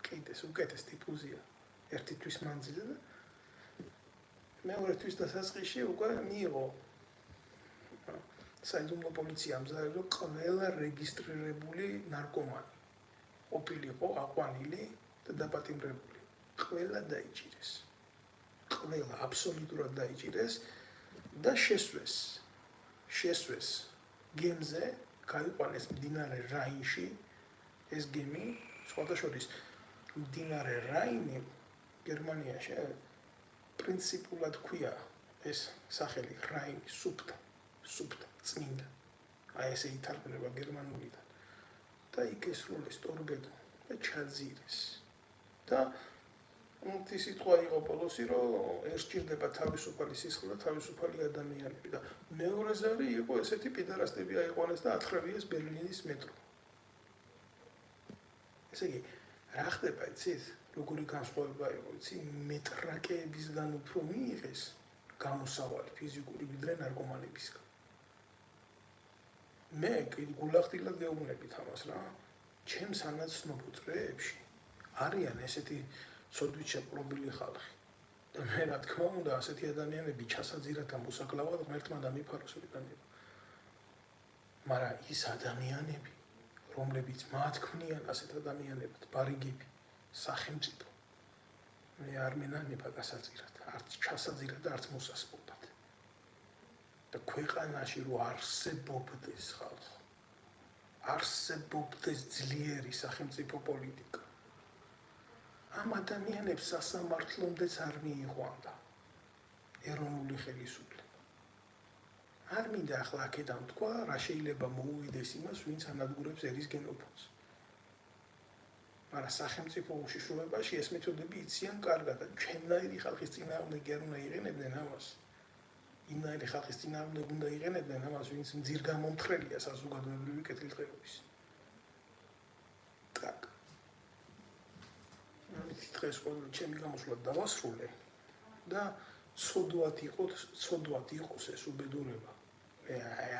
ყიდეს, უკეთეს დიფუზია ერთი თვის მანძილზე და მეორე თვის დასაწყისში უკვე მიიღო საიდუმლო პოლიცია ამზადებდა ყველა რეგისტრირებული ნარკომანი ყოფილიყო აყვანილი და დაპატიმრებული. ყველა დაიჭირეს. ყველა აბსოლუტურად დაიჭირეს და შესვეს გემზე, გაიყვანეს მდინარე რაინში ეს გემი, სხვათა შორის მდინარე რაინი გერმანიაში პრინციპულად ქვია ეს სახელი რაინი სუფთა წმინდა. აი ესე ითარგმნება გერმანულიდან. და იქ ესრულეს ტორპედო და ჩაძირეს. და თი სიტყვა იყო პოლოსი, რომ ერთ ჭირდება თავისუფალი სისხლი და თავისუფალი ადამიანები და მეორე ზარი იყო ესეთი პიდარასტები აიყვანეს და ათხრევიეს ბერლინის მეტრო. ესე იგი, რა ხდება, იცით? როგორი განსხვავება იყო, იცი? მეტრაკეებისგან უფრო მიიღეს გამოსავალი ფიზიკური ვიდრე ნარკომანებისგან. მე გულახდილად გეუბნებით ამას რა. ჩემს ანაცნობო წრეებში არიან ესეთი ცოდვით შეპყრობილი ხალხი. და მე რა თქმა უნდა, ასეთი ადამიანები ჩასაძირათ და მოსაკლავად ღმერთმა დამიფაროს ვიტანება. მაგრამ ის ადამიანები, რომლებიც მათ ქმნიან ასეთ ადამიანებად, ბარიგები, სახელმწიფო, მე არ მენანება გასაძირათ, არც ჩასაძირათ და არც მოსასპობად. და ქვეყანაში რო არსებობდეს ხალხო, არსებობდეს ძლიერი სახელმწიფო პოლიტიკა. ამ ადამიანებს სასამართლომდეც არ მიიყვანდა ეროვნული ხელისუფლება. არ მინდა ახლა აქედან თქვა, რა შეიძლება მოუვიდეს იმას, ვინც ანადგურებს ერის გენოფონდს. მაგრამ სახელმწიფო უშიშროებაში ეს მეთოდები იციან კარგად და ჩვენნაირი ხალხის წინააღმდეგ არ უნდა იყენებდნენ ამას. იმნაირი ხალხის წინააღმდეგ უნდა იყენებდნენ ამას, ვინც მძირგამომთხრელია საზოგადოებრივი კეთილდღეობის. так. დღეს ყოველ ჩემი გამოსვლა დავასრულე და ცოდვად იყოს ეს უბედურება.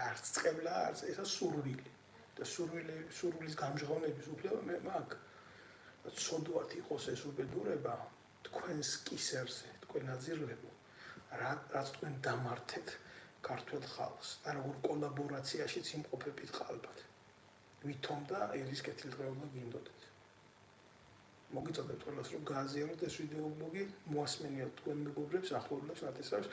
არც წყევლა, არც ესა სურვილი. და სურვილის გამჟღავნების უფლება მე მაქვს. ცოდვად იყოს ეს უბედურება თქვენს კისერზე, თქვენ აძირლებო, რაც თქვენ დამართეთ ქართულ ხალხს და როგორ კოლაბორაციაშიც იმყოფებით ხალხად. ვითომ და ერის კეთილდღეობა გინდოდეთ. მოგიწოდებთ ყველას რომ გააზიაროთ ეს ვიდეო ბლოგი, მოასმენიოთ თქვენ მეგობრებს, ახლობლებს, ნათესავს.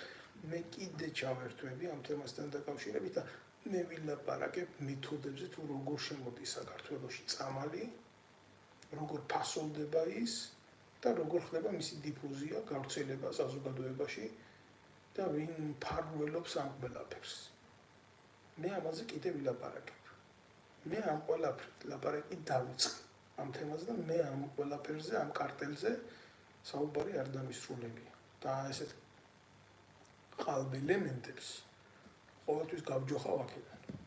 მე კიდე ჩავერთვები ამ თემასთან დაკავშირებით და მე ვილაპარაკებ მეთოდებზე თუ როგორ შემოდის საქართველოში წამალი, როგორ ფასოვდება ის და როგორ ხდება მისი დიფუზია, გავრცელება საზოგადოებაში და ვინ მფარველობს ამ ყველაფერს. მე ამაზე კიდე ვილაპარაკებ. მე ამ ყველაფერს ლაპარაკი დავიწყე. ამ თემაზე და მე ამ ყველაფერზე, ამ კარტელზე საუბარი არ დამისრულებია. და ესეთ ყალბ ელემენტებს ყოველთვის გავჯოხავ აქედან.